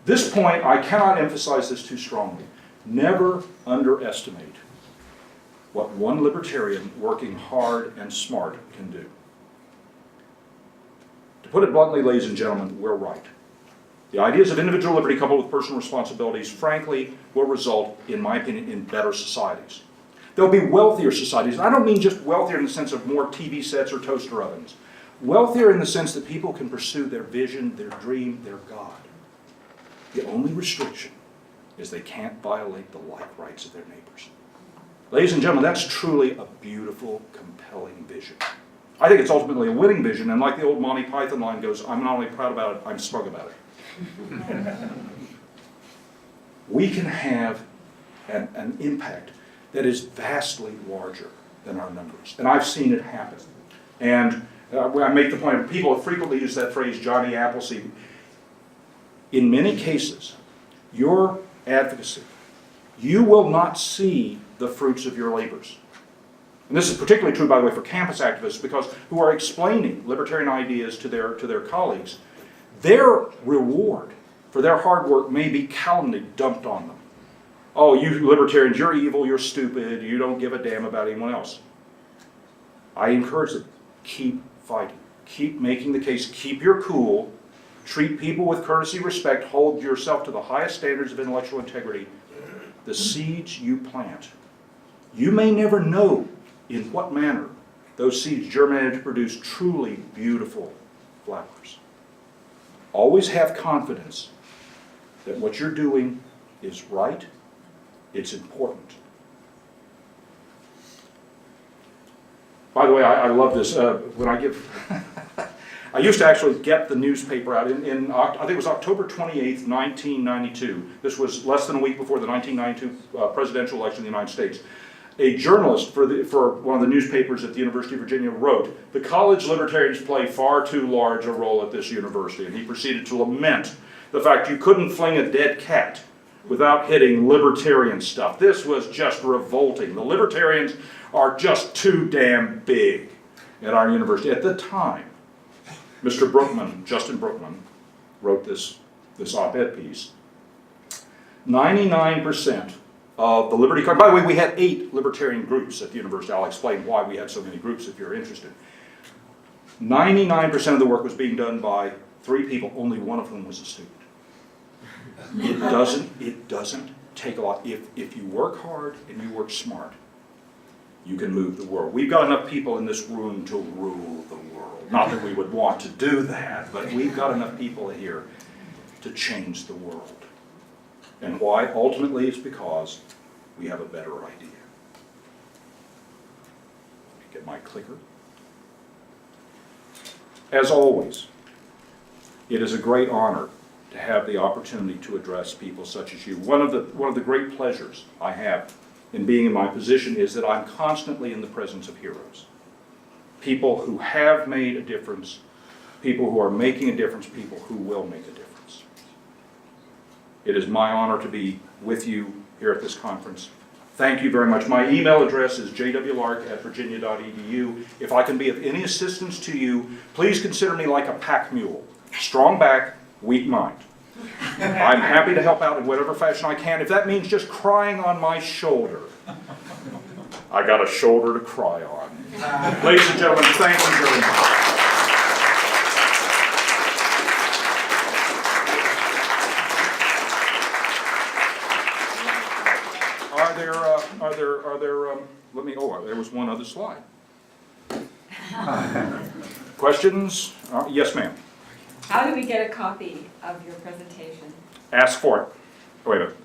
This point, I cannot emphasize this too strongly. Never underestimate what one libertarian working hard and smart can do. To put it bluntly, ladies and gentlemen, we're right. The ideas of individual liberty coupled with personal responsibilities, frankly, will result, in my opinion, in better societies. There'll be wealthier societies. And I don't mean just wealthier in the sense of more TV sets or toaster ovens. Wealthier in the sense that people can pursue their vision, their dream, their God. The only restriction is they can't violate the like rights of their neighbors. Ladies and gentlemen, that's truly a beautiful, compelling vision. I think it's ultimately a winning vision, and like the old Monty Python line goes, I'm not only proud about it, I'm smug about it. We can have an impact that is vastly larger than our numbers. And I've seen it happen. And I make the point, people frequently use that phrase, Johnny Appleseed. In many cases, your advocacy, you will not see the fruits of your labors. And this is particularly true, by the way, for campus activists, because who are explaining libertarian ideas to their colleagues. Their reward for their hard work may be calumny dumped on them. Oh, you libertarians, you're evil, you're stupid, you don't give a damn about anyone else. I encourage them, keep fighting. Keep making the case, keep your cool, treat people with courtesy, respect, hold yourself to the highest standards of intellectual integrity. The seeds you plant, you may never know in what manner those seeds germinated to produce truly beautiful flowers. Always have confidence that what you're doing is right, it's important. By the way, I love this. When I give, I used to actually get the newspaper out in I think it was October 28th, 1992. This was less than a week before the 1992 presidential election in the United States. A journalist for one of the newspapers at the University of Virginia wrote, "The college libertarians play far too large a role at this university," and he proceeded to lament the fact you couldn't fling a dead cat without hitting libertarian stuff. This was just revolting. The libertarians are just too damn big at our university. At the time, Mr. Brookman, Justin Brookman, wrote this op-ed piece. 99% of the Liberty Card, by the way, we had 8 libertarian groups at the university. I'll explain why we had so many groups if you're interested. 99% of the work was being done by 3 people, only one of whom was a student. It doesn't take a lot. If you work hard and you work smart, you can move the world. We've got enough people in this room to rule the world. Not that we would want to do that, but we've got enough people here to change the world. And why? Ultimately, it's because we have a better idea. Get my clicker. As always, it is a great honor to have the opportunity to address people such as you. One of the great pleasures I have in being in my position is that I'm constantly in the presence of heroes. People who have made a difference, people who are making a difference, people who will make a difference. It is my honor to be with you here at this conference. Thank you very much. My email address is jwlark@virginia.edu. If I can be of any assistance to you, please consider me like a pack mule. Strong back, weak mind. I'm happy to help out in whatever fashion I can. If that means just crying on my shoulder, I got a shoulder to cry on. Ladies and gentlemen, thank you very much. There was one other slide. Questions? Yes, ma'am. How do we get a copy of your presentation? Ask for it. Wait a minute.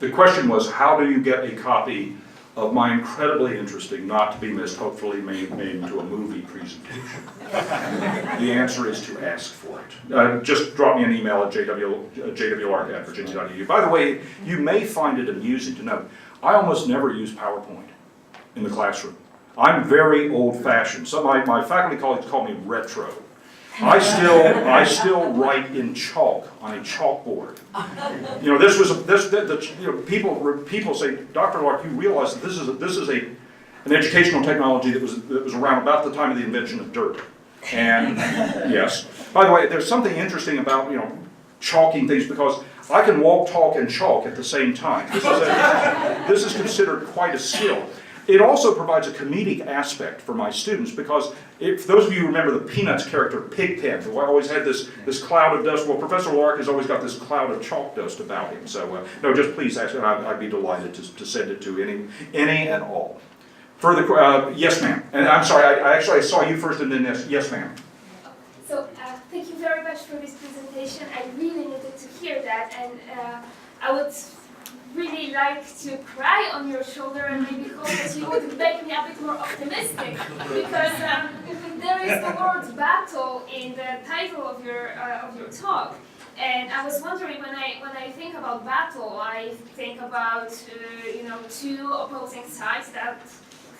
The question was, how do you get a copy of my incredibly interesting, not to be missed, hopefully made into a movie presentation? The answer is to ask for it. Just drop me an email at jwlark@virginia.edu. By the way, you may find it amusing to note, I almost never use PowerPoint in the classroom. I'm very old-fashioned. So my faculty colleagues call me retro. I still write in chalk on a chalkboard. You know, people say, Dr. Lark, you realize that this is an educational technology that was around about the time of the invention of dirt. And yes, by the way, there's something interesting about chalking things, because I can walk, talk, and chalk at the same time. This is considered quite a skill. It also provides a comedic aspect for my students, because if those of you remember the Peanuts character Pigpen, who always had this cloud of dust, well, Professor Lark has always got this cloud of chalk dust about him. So no, just please ask, and I'd be delighted to send it to any and all. Further, yes, ma'am. And I'm sorry, I saw you first, and then yes, ma'am. So thank you very much for this presentation. I really needed to hear that, and I would really like to cry on your shoulder and maybe hope that you would make me a bit more optimistic, because there is the word battle in the title of your talk, and I was wondering, when I think about battle, I think about two opposing sides that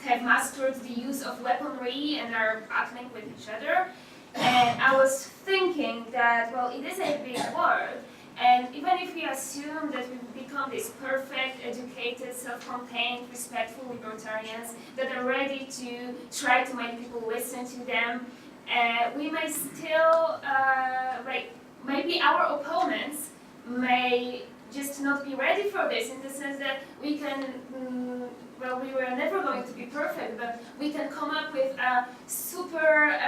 have mastered the use of weaponry and are battling with each other, and I was thinking that, well, it is a big word. And even if we assume that we become these perfect, educated, self-contained, respectful libertarians that are ready to try to make people listen to them, we may still, maybe our opponents may just not be ready for this, in the sense that we can, we were never going to be perfect, but we can come up with a super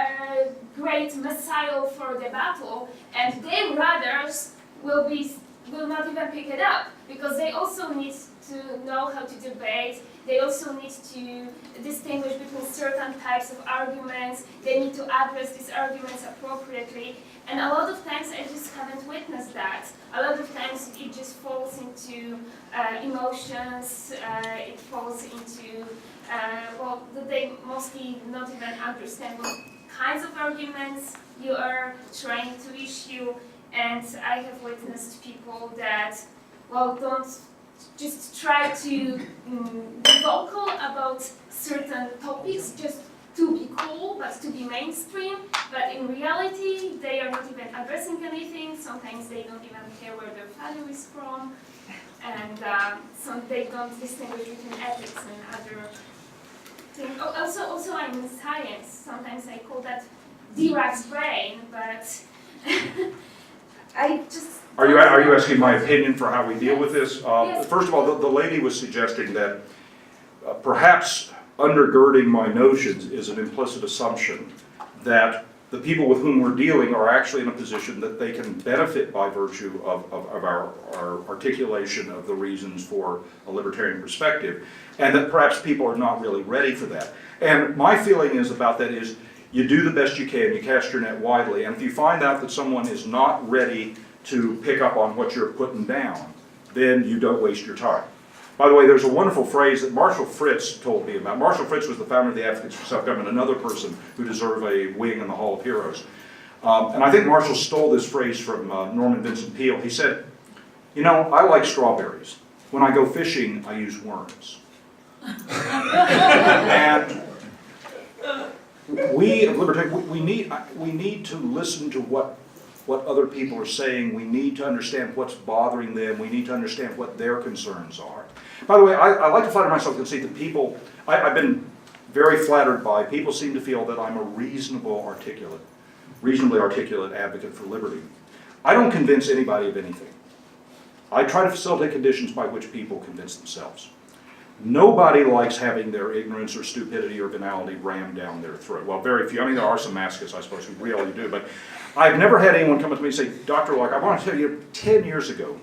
great missile for the battle, and their brothers will not even pick it up, because they also need to know how to debate. They also need to distinguish between certain types of arguments. They need to address these arguments appropriately. And a lot of times I just haven't witnessed that. A lot of times it just falls into emotions. It falls into, that they mostly not even understand what kinds of arguments you are trying to issue. And I have witnessed people that, don't just try to be vocal about certain topics just to be cool, but to be mainstream. But in reality, they are not even addressing anything. Sometimes they don't even care where their value is from. And they don't distinguish between ethics and other things. Also, I'm in science. Sometimes I call that Dirac's brain, but I just... Are you asking my opinion for how we deal with this? Yes. First of all, the lady was suggesting that perhaps undergirding my notions is an implicit assumption that the people with whom we're dealing are actually in a position that they can benefit by virtue of our articulation of the reasons for a libertarian perspective, and that perhaps people are not really ready for that. And my feeling is about that is, you do the best you can, you cast your net widely, and if you find out that someone is not ready to pick up on what you're putting down, then you don't waste your time. By the way, there's a wonderful phrase that Marshall Fritz told me about. Marshall Fritz was the founder of the Advocates for Self-Government, another person who deserved a wing in the Hall of Heroes. And I think Marshall stole this phrase from Norman Vincent Peale. He said, you know, I like strawberries. When I go fishing, I use worms. And we of libertarians, we need to listen to what other people are saying. We need to understand what's bothering them. We need to understand what their concerns are. By the way, I like to flatter myself and see that people, I've been very flattered by, people seem to feel that I'm a reasonably articulate advocate for liberty. I don't convince anybody of anything. I try to facilitate conditions by which people convince themselves. Nobody likes having their ignorance or stupidity or venality rammed down their throat. Well, very few. I mean, there are some masochists, I suppose, who really do. But I've never had anyone come up to me and say, Dr. Lark, I want to tell you, 10 years ago,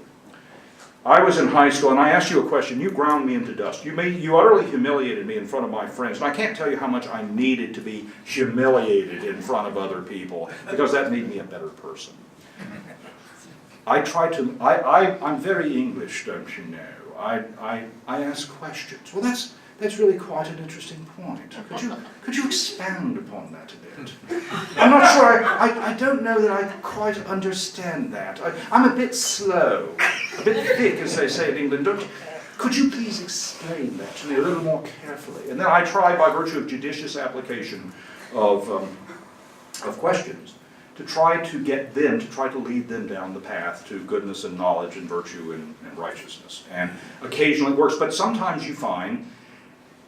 I was in high school and I asked you a question. You ground me into dust. You utterly humiliated me in front of my friends. And I can't tell you how much I needed to be humiliated in front of other people, because that made me a better person. I'm very English, don't you know? I ask questions. Well, that's really quite an interesting point. Could you expand upon that a bit? I'm not sure. I don't know that I quite understand that. I'm a bit slow, a bit thick, as they say in England. Could you please explain that to me a little more carefully? And then I try, by virtue of judicious application of questions, to try to lead them down the path to goodness and knowledge and virtue and righteousness. And occasionally it works, but sometimes you find,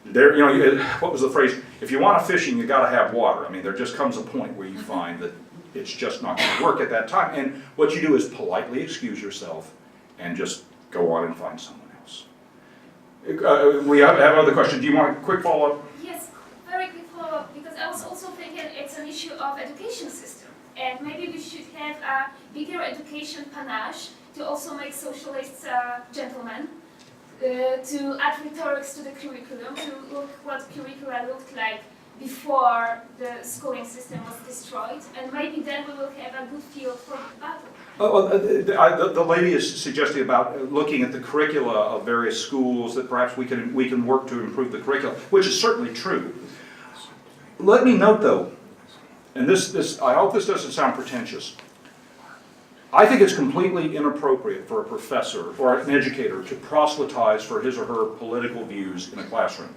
what was the phrase? If you want fishing, you got to have water. I mean, there just comes a point where you find that it's just not going to work at that time. And what you do is politely excuse yourself and just go on and find someone else. We have other questions. Do you want a quick follow-up? Yes, very quick follow-up, because I was also thinking it's an issue of education system. And maybe we should have a bigger education panache to also make socialists gentlemen, to add rhetorics to the curriculum, to look what curricula looked like before the schooling system was destroyed, and maybe then we will have a good field for battle. The lady is suggesting about looking at the curricula of various schools, that perhaps we can work to improve the curricula, which is certainly true. Let me note, though, and I hope this doesn't sound pretentious, I think it's completely inappropriate for a professor or an educator to proselytize for his or her political views in a classroom.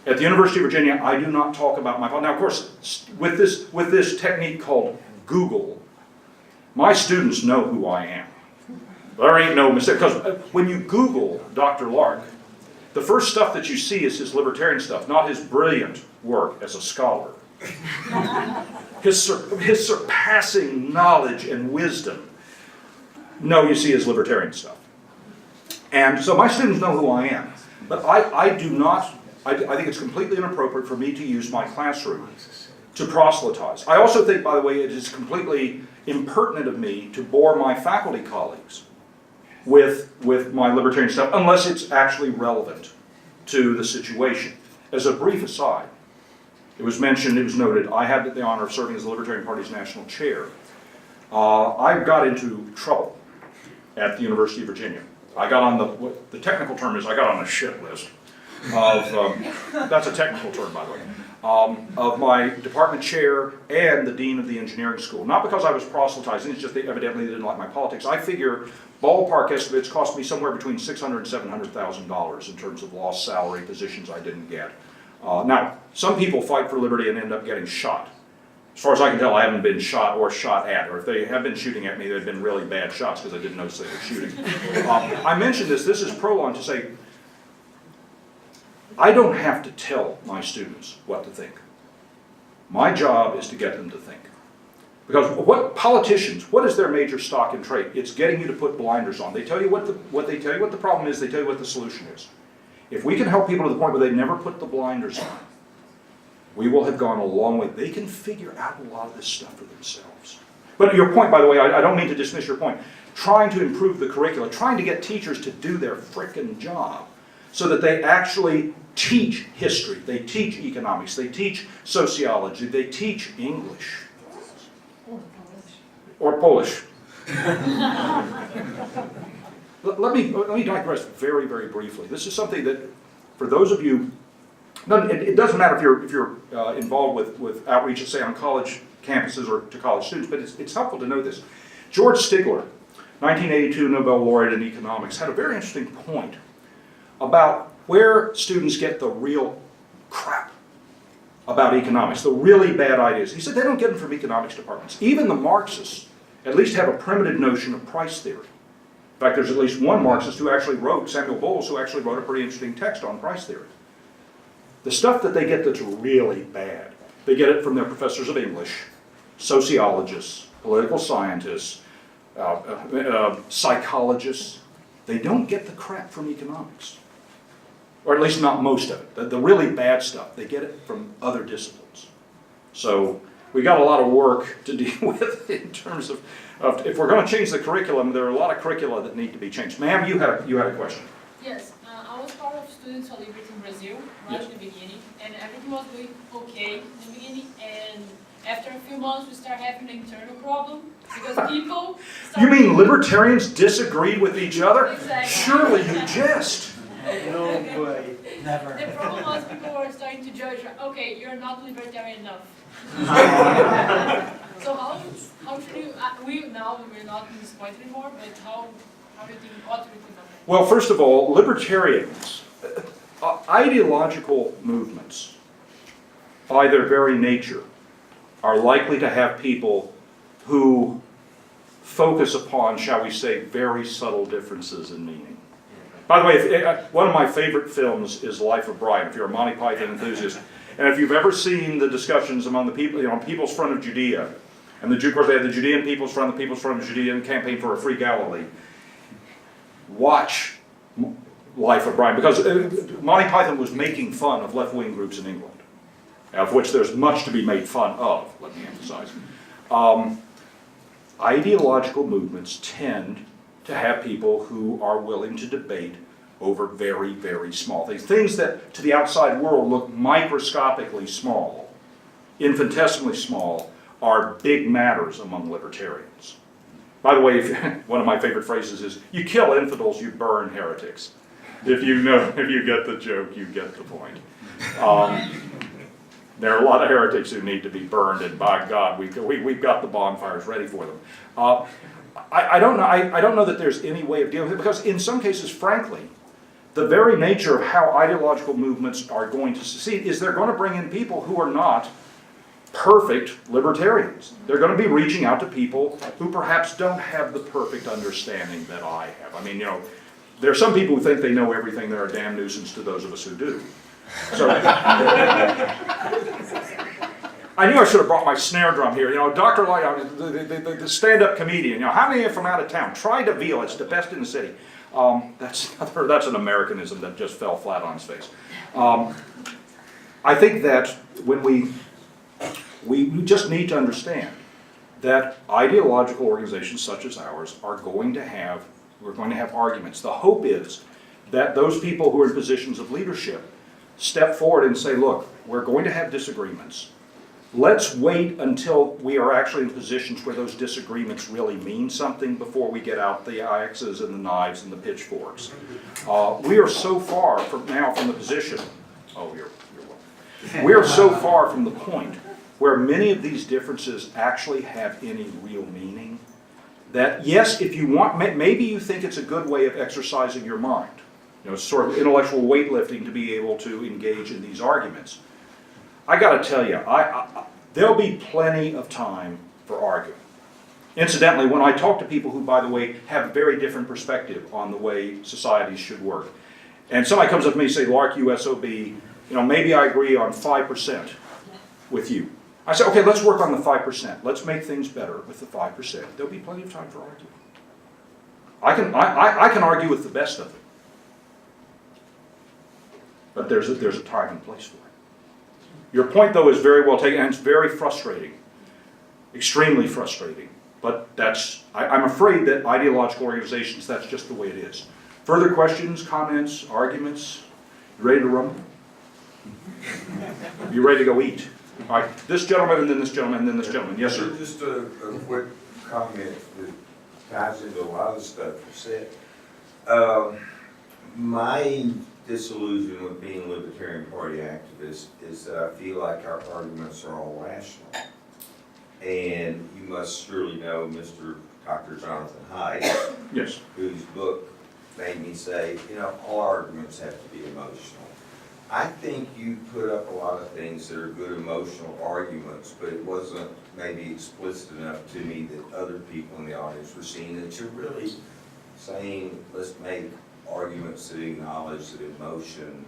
At the University of Virginia, I do not talk about my... Now, of course, with this technique called Google, my students know who I am. There ain't no mistake, because when you Google Dr. Lark, the first stuff that you see is his libertarian stuff, not his brilliant work as a scholar. His surpassing knowledge and wisdom. No, you see his libertarian stuff. And so my students know who I am. But I think it's completely inappropriate for me to use my classroom to proselytize. I also think, by the way, it is completely impertinent of me to bore my faculty colleagues with my libertarian stuff, unless it's actually relevant to the situation. As a brief aside, it was noted, I had the honor of serving as the Libertarian Party's national chair. I got into trouble at the University of Virginia. I got on what the technical term is, I got on a shit list of, that's a technical term, by the way, of my department chair and the dean of the engineering school. Not because I was proselytizing, it's just they evidently didn't like my politics. I figure ballpark estimates cost me somewhere between $600,000 and $700,000 in terms of lost salary, positions I didn't get. Now, some people fight for liberty and end up getting shot. As far as I can tell, I haven't been shot or shot at, or if they have been shooting at me, they've been really bad shots because I didn't notice they were shooting. I mentioned this is prologue to say, I don't have to tell my students what to think. My job is to get them to think. Because what is their major stock in trade? It's getting you to put blinders on. They tell you what they tell you what the problem is, they tell you what the solution is. If we can help people to the point where they never put the blinders on, we will have gone a long way. They can figure out a lot of this stuff for themselves. But your point, by the way, I don't mean to dismiss your point. Trying to improve the curricula, trying to get teachers to do their frickin' job. so that they actually teach history, they teach economics, they teach sociology, they teach English. Or Polish. Let me digress very, very briefly. This is something that, for those of you, it doesn't matter if you're involved with outreach, say on college campuses or to college students, but it's helpful to know this. George Stigler, 1982 Nobel laureate in economics, had a very interesting point about where students get the real crap about economics, the really bad ideas. He said they don't get them from economics departments. Even the Marxists at least have a primitive notion of price theory. In fact, there's at least one Marxist who actually wrote, Samuel Bowles, who actually wrote a pretty interesting text on price theory. The stuff that they get that's really bad, they get it from their professors of English, sociologists, political scientists, psychologists. They don't get the crap from economics. Or at least not most of it. The really bad stuff, they get it from other disciplines. So we got a lot of work to deal with in terms of if we're going to change the curriculum, there are a lot of curricula that need to be changed. Ma'am, you had a question. Yes, I was part of Students for Liberty in Brazil right in the beginning, and everything was going okay in the beginning, and after a few months we start having an internal problem because people You mean libertarians disagreed with each other? Exactly. Surely you jest. No way, never. The problem was people were starting to judge, okay, you're not libertarian enough. So how should you, we're not in this point anymore, but how do you think, what do you think of that? Well, first of all, libertarians, ideological movements, by their very nature, are likely to have people who focus upon, shall we say, very subtle differences in meaning. By the way, one of my favorite films is Life of Brian, if you're a Monty Python enthusiast. And if you've ever seen the discussions among the people, on People's Front of Judea, and of course they had the Judean People's Front, the People's Front of Judea, and Campaign for a Free Galilee, watch Life of Brian, because Monty Python was making fun of left-wing groups in England, of which there's much to be made fun of, let me emphasize. Ideological movements tend to have people who are willing to debate over very, very small things. Things that to the outside world look microscopically small, infinitesimally small, are big matters among libertarians. By the way, one of my favorite phrases is, you kill infidels, you burn heretics. If you get the joke, you get the point. There are a lot of heretics who need to be burned, and by God, we've got the bonfires ready for them. I don't know that there's any way of dealing with it, because in some cases, frankly, the very nature of how ideological movements are going to succeed is they're going to bring in people who are not perfect libertarians. They're going to be reaching out to people who perhaps don't have the perfect understanding that I have. I mean, there are some people who think they know everything. They're a damn nuisance to those of us who do. So, I knew I should have brought my snare drum here. Dr. Light, the stand-up comedian, how many are from out of town? Try DeVille, it's the best in the city. That's an Americanism that just fell flat on its face. I think that when we just need to understand that ideological organizations such as ours we're going to have arguments. The hope is that those people who are in positions of leadership step forward and say, look, we're going to have disagreements. Let's wait until we are actually in positions where those disagreements really mean something before we get out the axes and the knives and the pitchforks. We are so far from the position, you're welcome. We are so far from the point where many of these differences actually have any real meaning that, yes, if you want, maybe you think it's a good way of exercising your mind. Sort of intellectual weightlifting to be able to engage in these arguments. I got to tell you, there'll be plenty of time for arguing. Incidentally, when I talk to people who, by the way, have a very different perspective on the way societies should work, and somebody comes up to me and say, Lark, USOB, maybe I agree on 5% with you. I say, okay, let's work on the 5%. Let's make things better with the 5%. There'll be plenty of time for arguing. I can argue with the best of them. But there's a time and place for it. Your point, though, is very well taken, and it's very frustrating, extremely frustrating. But I'm afraid that ideological organizations, that's just the way it is. Further questions, comments, arguments? You ready to rumble? You ready to go eat? All right, this gentleman, and then this gentleman, and then this gentleman. Yes, sir. Just a quick comment that ties into a lot of stuff you said. My disillusion with being a Libertarian Party activist is that I feel like our arguments are all rational. And you must surely know Mr. Dr. Jonathan Haidt, Yes. whose book made me say, you know, all arguments have to be emotional. I think you put up a lot of things that are good emotional arguments, but it wasn't maybe explicit enough to me that other people in the audience were seeing that you're really saying, let's make arguments that acknowledge that emotion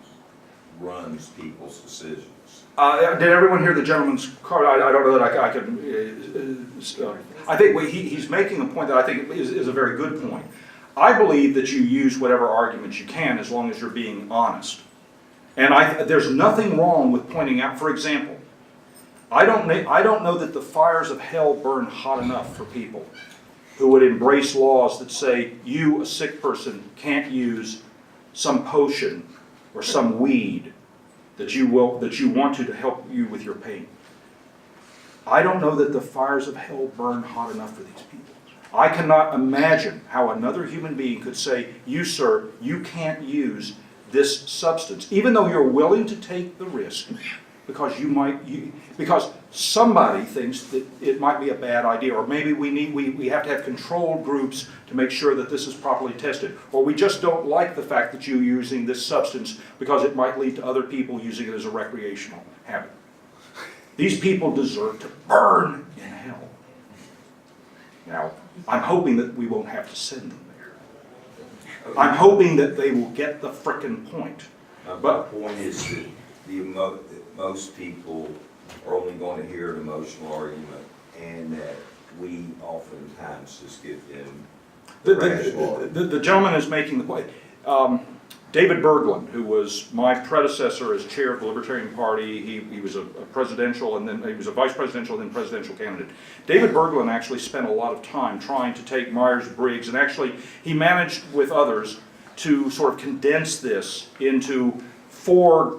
runs people's decisions. Did everyone hear the gentleman's card? I don't know that I can. I think he's making a point that I think is a very good point. I believe that you use whatever arguments you can as long as you're being honest. And there's nothing wrong with pointing out, for example, I don't know that the fires of hell burn hot enough for people who would embrace laws that say you, a sick person, can't use some potion or some weed that you want to help you with your pain. I don't know that the fires of hell burn hot enough for these people. I cannot imagine how another human being could say, you, sir, you can't use this substance, even though you're willing to take the risk, because somebody thinks that it might be a bad idea, or maybe we have to have controlled groups to make sure that this is properly tested, or we just don't like the fact that you're using this substance because it might lead to other people using it as a recreational habit. These people deserve to burn in hell. Now, I'm hoping that we won't have to send them there. I'm hoping that they will get the frickin' point. My point is that most people are only going to hear an emotional argument, and that we oftentimes just give them The gentleman is making the point. David Berglund, who was my predecessor as chair of the Libertarian Party, he was a presidential, and then he was a vice presidential and then presidential candidate. David Berglund actually spent a lot of time trying to take Myers-Briggs, and actually he managed with others to sort of condense this into four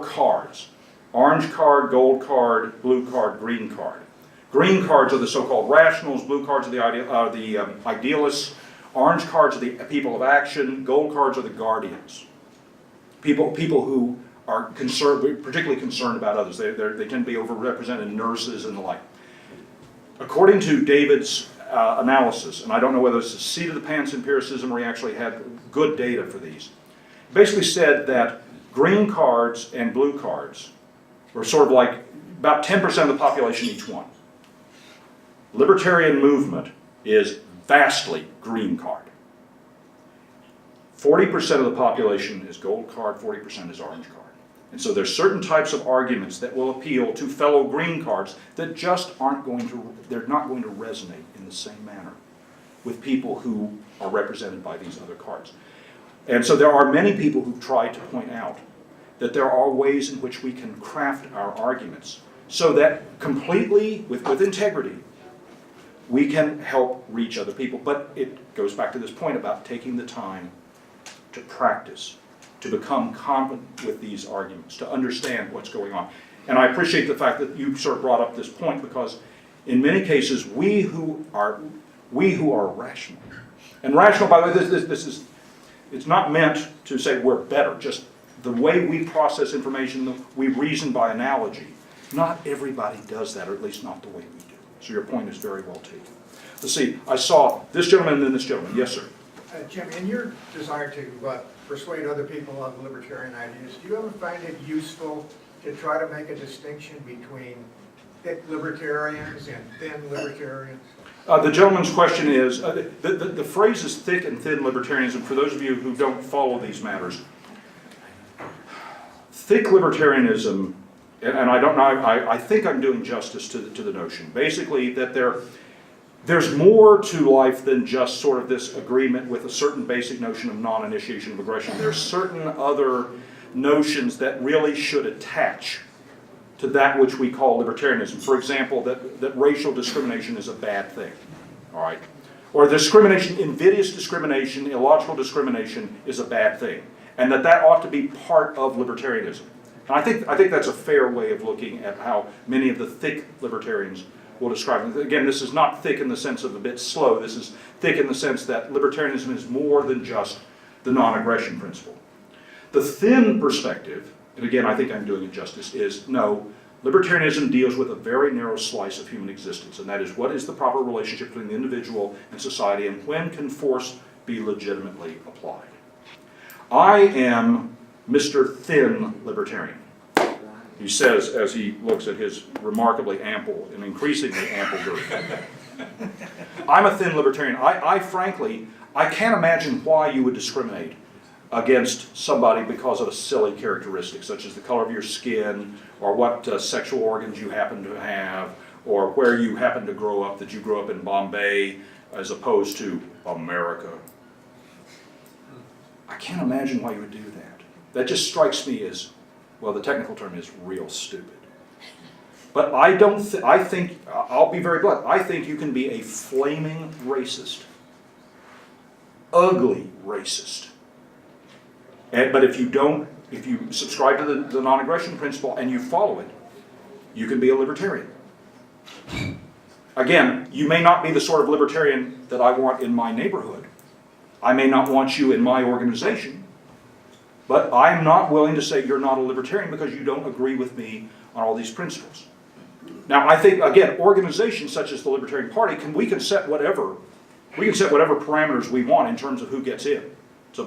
cards: orange card, gold card, blue card, green card. Green cards are the so-called rationals, blue cards are the idealists, orange cards are the people of action, gold cards are the guardians. People who are particularly concerned about others. They tend to be overrepresented, nurses and the like. According to David's analysis, and I don't know whether it's a seat of the pants empiricism or he actually had good data for these, basically said that green cards and blue cards were sort of like about 10% of the population each one. Libertarian movement is vastly green card. 40% of the population is gold card, 40% is orange card. And so there's certain types of arguments that will appeal to fellow green cards that just they're not going to resonate in the same manner with people who are represented by these other cards. And so there are many people who've tried to point out that there are ways in which we can craft our arguments so that completely, with integrity, we can help reach other people. But it goes back to this point about taking the time to practice, to become competent with these arguments, to understand what's going on. And I appreciate the fact that you sort of brought up this point, because in many cases, we who are rational, and rational, by the way, it's not meant to say we're better, just the way we process information, we reason by analogy. Not everybody does that, or at least not the way we do. So your point is very well taken. Let's see, I saw this gentleman and then this gentleman. Yes, sir. Jim, in your desire to persuade other people of libertarian ideas, do you ever find it useful to try to make a distinction between thick libertarians and thin libertarians? The gentleman's question is, the phrase is thick and thin libertarianism. For those of you who don't follow these matters, thick libertarianism, and I don't know, I think I'm doing justice to the notion. Basically, that there's more to life than just sort of this agreement with a certain basic notion of non-initiation of aggression. There's certain other notions that really should attach to that which we call libertarianism. For example, that racial discrimination is a bad thing. All right. or discrimination, invidious discrimination, illogical discrimination is a bad thing, and that ought to be part of libertarianism. And I think that's a fair way of looking at how many of the thick libertarians will describe it. Again, this is not thick in the sense of a bit slow. This is thick in the sense that libertarianism is more than just the non-aggression principle. The thin perspective, and again, I think I'm doing it justice, is no, libertarianism deals with a very narrow slice of human existence, and that is what is the proper relationship between the individual and society, and when can force be legitimately applied. I am Mr. Thin Libertarian, he says as he looks at his remarkably ample and increasingly ample girth. I'm a thin libertarian. I frankly, I can't imagine why you would discriminate against somebody because of a silly characteristic, such as the color of your skin, or what sexual organs you happen to have, or where you happen to grow up, that you grew up in Bombay as opposed to America. I can't imagine why you would do that. That just strikes me as, well, the technical term is real stupid. But I think, I'll be very blunt, I think you can be a flaming racist, ugly racist. But if you subscribe to the non-aggression principle and you follow it, you can be a libertarian. Again, you may not be the sort of libertarian that I want in my neighborhood. I may not want you in my organization, but I'm not willing to say you're not a libertarian because you don't agree with me on all these principles. Now, I think, again, organizations such as the Libertarian Party, we can set whatever parameters we want in terms of who gets in.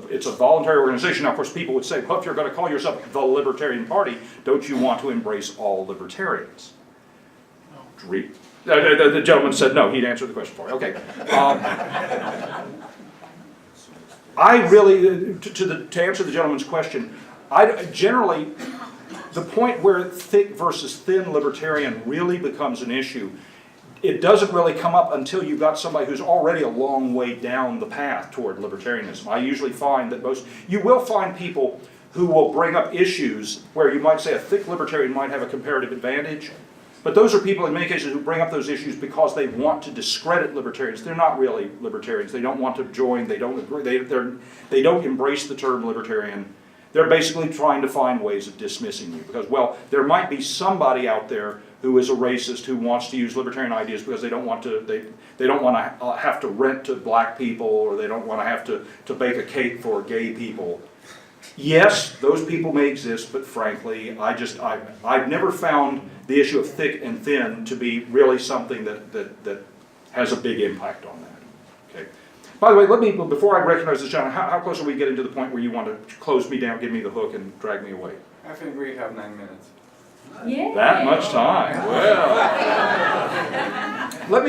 It's a voluntary organization. Now, of course, people would say, well, if you're going to call yourself the Libertarian Party, don't you want to embrace all libertarians? No. The gentleman said no. He'd answer the question for you. Okay. I really, to answer the gentleman's question, I generally, the point where thick versus thin libertarian really becomes an issue, it doesn't really come up until you've got somebody who's already a long way down the path toward libertarianism. I usually find that you will find people who will bring up issues where you might say a thick libertarian might have a comparative advantage, but those are people in many cases who bring up those issues because they want to discredit libertarians. They're not really libertarians. They don't want to join. They don't agree. They don't embrace the term libertarian. They're basically trying to find ways of dismissing you because, well, there might be somebody out there who is a racist who wants to use libertarian ideas because they don't want to have to rent to black people, or they don't want to have to bake a cake for gay people. Yes, those people may exist, but frankly, I've never found the issue of thick and thin to be really something that has a big impact on that. Okay. By the way, before I recognize this gentleman, how close are we getting to the point where you want to close me down, give me the hook, and drag me away? I think we have 9 minutes. Yeah. That much time. Well,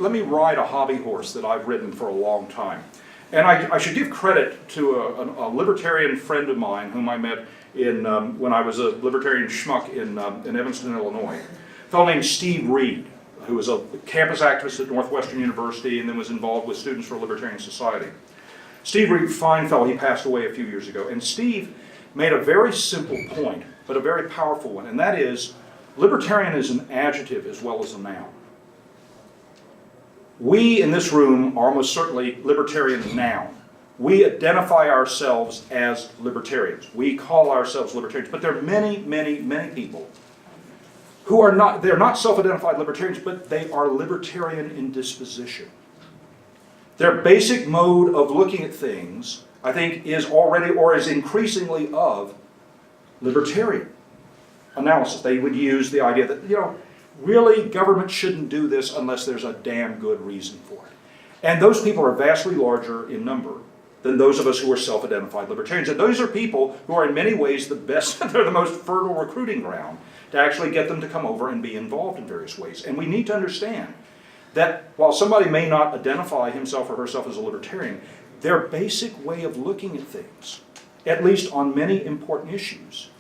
let me ride a hobby horse that I've ridden for a long time, and I should give credit to a libertarian friend of mine whom I met in when I was a libertarian schmuck in Evanston, Illinois. A fellow named Steve Reed, who was a campus activist at Northwestern University and then was involved with Students for Libertarian Society. Steve Reed, fine fellow, he passed away a few years ago, and Steve made a very simple point, but a very powerful one, and that is, libertarian is an adjective as well as a noun. We in this room are almost certainly libertarian noun. We identify ourselves as libertarians. We call ourselves libertarians, but there are many, many, many people who are not, they're not self-identified libertarians, but they are libertarian in disposition. Their basic mode of looking at things, I think, is already or is increasingly of libertarian analysis. They would use the idea that, really government shouldn't do this unless there's a damn good reason for it. And those people are vastly larger in number than those of us who are self-identified libertarians. And those are people who are in many ways the best, they're the most fertile recruiting ground to actually get them to come over and be involved in various ways. And we need to understand that while somebody may not identify himself or herself as a libertarian, their basic way of looking at things, at least on many important issues,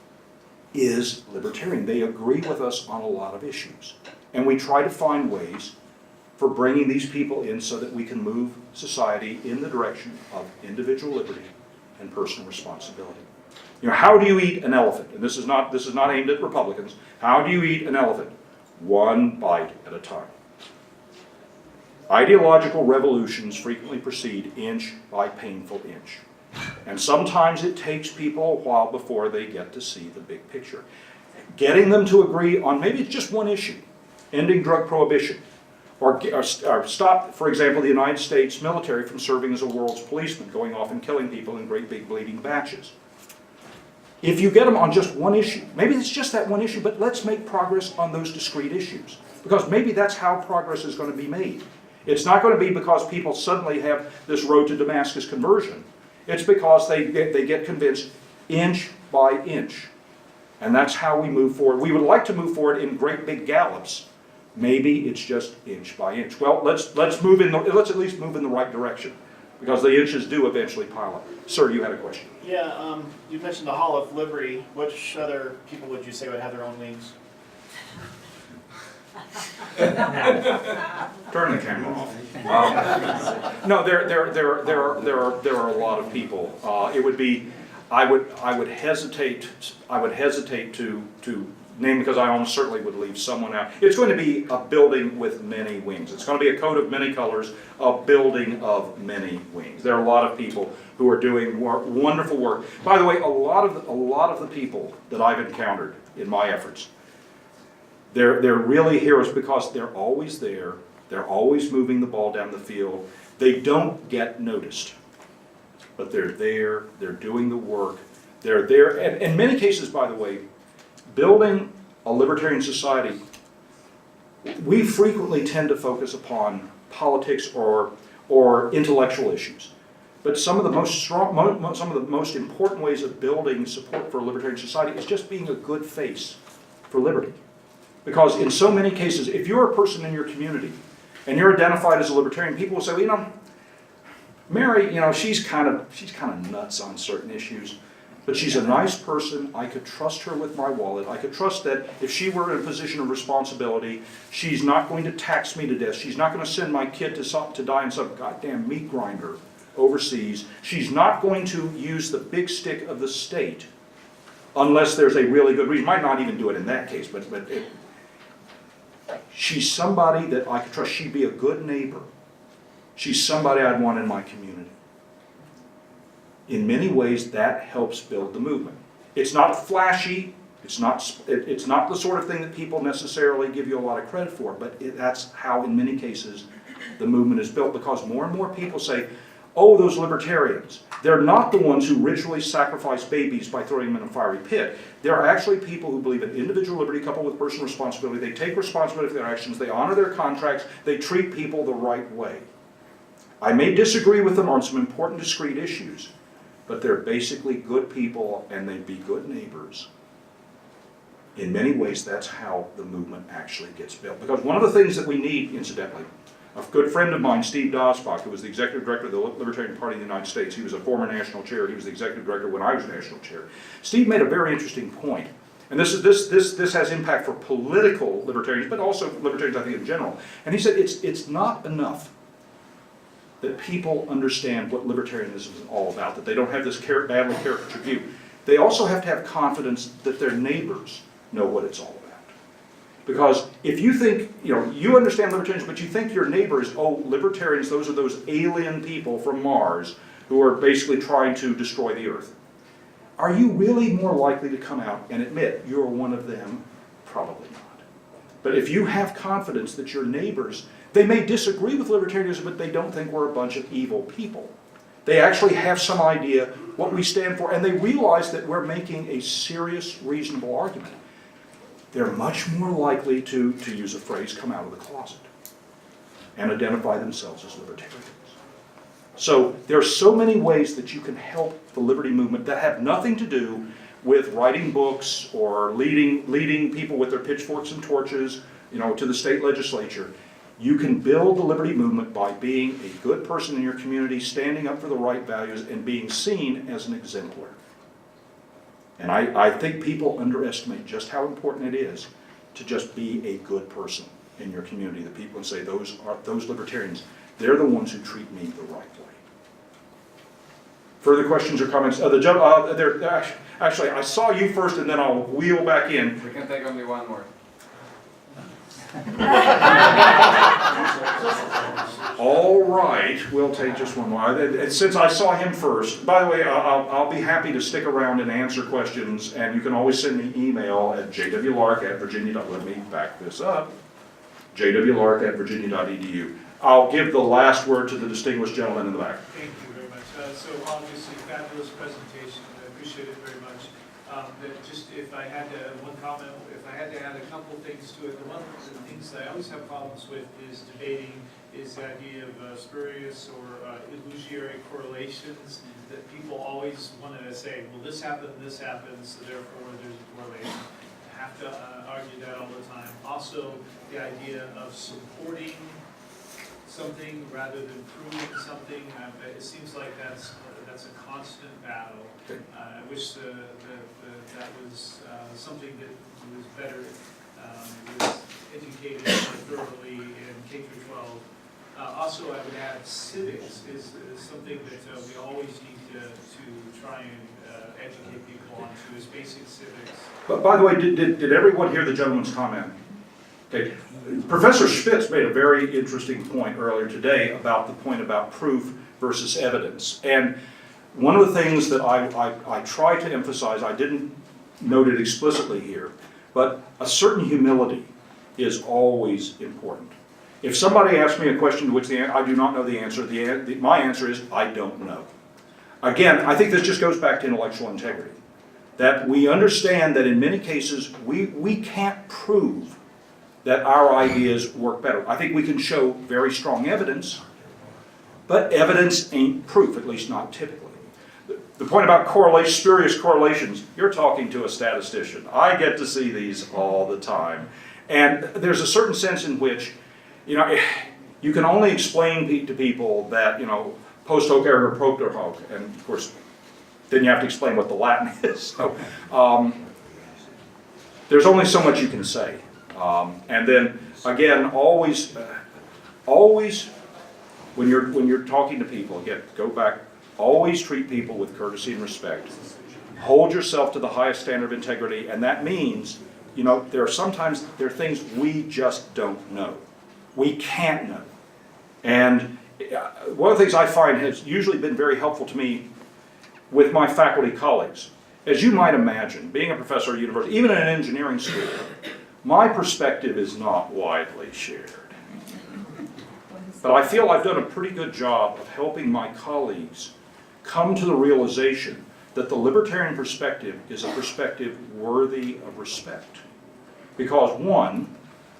is libertarian. They agree with us on a lot of issues. And we try to find ways for bringing these people in so that we can move society in the direction of individual liberty and personal responsibility. How do you eat an elephant? And this is not aimed at Republicans. How do you eat an elephant? One bite at a time. Ideological revolutions frequently proceed inch by painful inch. And sometimes it takes people a while before they get to see the big picture. Getting them to agree on maybe it's just one issue, ending drug prohibition, or stop, for example, the United States military from serving as a world's policeman, going off and killing people in great big bleeding batches. If you get them on just one issue, maybe it's just that one issue, but let's make progress on those discrete issues. Because maybe that's how progress is going to be made. It's not going to be because people suddenly have this road to Damascus conversion. It's because they get convinced inch by inch. And that's how we move forward. We would like to move forward in great big gallops. Maybe it's just inch by inch. Well, let's at least move in the right direction, because the inches do eventually pile up. Sir, you had a question. Yeah, you mentioned the Hall of Liberty. Which other people would you say would have their own wings? Turn the camera off. No, there are a lot of people. It would be, I would hesitate to name, because I almost certainly would leave someone out. It's going to be a building with many wings. It's going to be a coat of many colors, a building of many wings. There are a lot of people who are doing wonderful work. By the way, a lot of the people that I've encountered in my efforts, they're really heroes because they're always there. They're always moving the ball down the field. They don't get noticed, but they're there. They're doing the work. They're there. And in many cases, by the way, building a libertarian society, we frequently tend to focus upon politics or intellectual issues. But some of the most important ways of building support for a libertarian society is just being a good face for liberty. Because in so many cases, if you're a person in your community and you're identified as a libertarian, people will say, well, you know, Mary, you know, she's kind of nuts on certain issues. But she's a nice person. I could trust her with my wallet. I could trust that if she were in a position of responsibility, she's not going to tax me to death. She's not going to send my kid to die in some goddamn meat grinder overseas. She's not going to use the big stick of the state unless there's a really good reason. Might not even do it in that case, but she's somebody that I could trust. She'd be a good neighbor. She's somebody I'd want in my community. In many ways, that helps build the movement. It's not flashy. It's not the sort of thing that people necessarily give you a lot of credit for, but that's how, in many cases, the movement is built, because more and more people say, oh, those libertarians, they're not the ones who ritually sacrifice babies by throwing them in a fiery pit. They're actually people who believe in individual liberty coupled with personal responsibility. They take responsibility for their actions. They honor their contracts. They treat people the right way. I may disagree with them on some important discrete issues, but they're basically good people, and they'd be good neighbors. In many ways, that's how the movement actually gets built. Because one of the things that we need, incidentally, a good friend of mine, Steve Dosbach, who was the executive director of the Libertarian Party of the United States, he was a former national chair, he was the executive director when I was national chair. Steve made a very interesting point, and this has impact for political libertarians, but also libertarians, I think, in general. And he said it's not enough that people understand what libertarianism is all about, that they don't have this badly caricatured view. They also have to have confidence that their neighbors know what it's all about. Because if you think, you understand libertarians, but you think your neighbors, oh, libertarians, those are those alien people from Mars who are basically trying to destroy the earth. Are you really more likely to come out and admit you're one of them? Probably not. But if you have confidence that your neighbors, they may disagree with libertarianism, but they don't think we're a bunch of evil people. They actually have some idea what we stand for, and they realize that we're making a serious, reasonable argument. They're much more likely to use a phrase, come out of the closet and identify themselves as libertarians. So there are so many ways that you can help the liberty movement that have nothing to do with writing books or leading people with their pitchforks and torches, to the state legislature. You can build the liberty movement by being a good person in your community, standing up for the right values, and being seen as an exemplar. And I think people underestimate just how important it is to just be a good person in your community. The people who say those libertarians, they're the ones who treat me the right way. Further questions or comments? Actually, I saw you first, and then I'll wheel back in. We can take only one more. All right, we'll take just one more. And since I saw him first, by the way, I'll be happy to stick around and answer questions, and you can always send me email at jwlark@virginia. Let me back this up. jwlark@virginia.edu. I'll give the last word to the distinguished gentleman in the back. Thank you very much. So obviously, fabulous presentation. I appreciate it very much. Just if I had to, one comment, if I had to add a couple things to it, one of the things that I always have problems with is debating is the idea of spurious or illusory correlations, that people always want to say, well, this happened, so therefore there's a correlation. I have to argue that all the time. Also, the idea of supporting something rather than proving something, it seems like that's a constant battle. I wish that was something that was better, was educated more thoroughly in K-12. Also, I would add civics is something that we always need to try and educate people onto, is basic civics. But by the way, did everyone hear the gentleman's comment? Okay. Professor Spitz made a very interesting point earlier today about the point about proof versus evidence. And one of the things that I try to emphasize, I didn't note it explicitly here, but a certain humility is always important. If somebody asks me a question to which I do not know the answer, my answer is, I don't know. Again, I think this just goes back to intellectual integrity. That we understand that in many cases, we can't prove that our ideas work better. I think we can show very strong evidence, but evidence ain't proof, at least not typically. The point about spurious correlations, you're talking to a statistician. I get to see these all the time. And there's a certain sense in which, you can only explain to people that, post hoc ergo propter hoc, and of course, then you have to explain what the Latin is. So, there's only so much you can say. And then, again, always, when you're talking to people, again, go back, always treat people with courtesy and respect. Hold yourself to the highest standard of integrity, and that means, there are things we just don't know. We can't know. And one of the things I find has usually been very helpful to me with my faculty colleagues, as you might imagine, being a professor at university, even in an engineering school, my perspective is not widely shared. But I feel I've done a pretty good job of helping my colleagues come to the realization that the libertarian perspective is a perspective worthy of respect. Because one,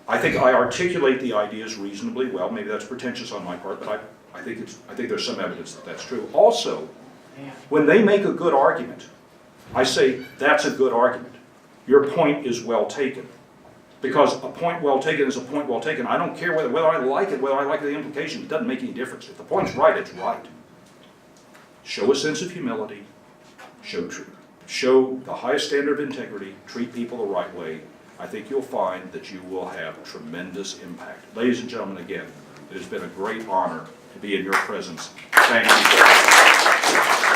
I think I articulate the ideas reasonably well. Maybe that's pretentious on my part, but I think there's some evidence that that's true. Also, when they make a good argument, I say, that's a good argument. Your point is well taken. Because a point well taken is a point well taken. I don't care whether I like it, whether I like the implication. It doesn't make any difference. If the point's right, it's right. Show a sense of humility. Show truth. Show the highest standard of integrity. Treat people the right way. I think you'll find that you will have tremendous impact. Ladies and gentlemen, again, it has been a great honor to be in your presence. Thank you.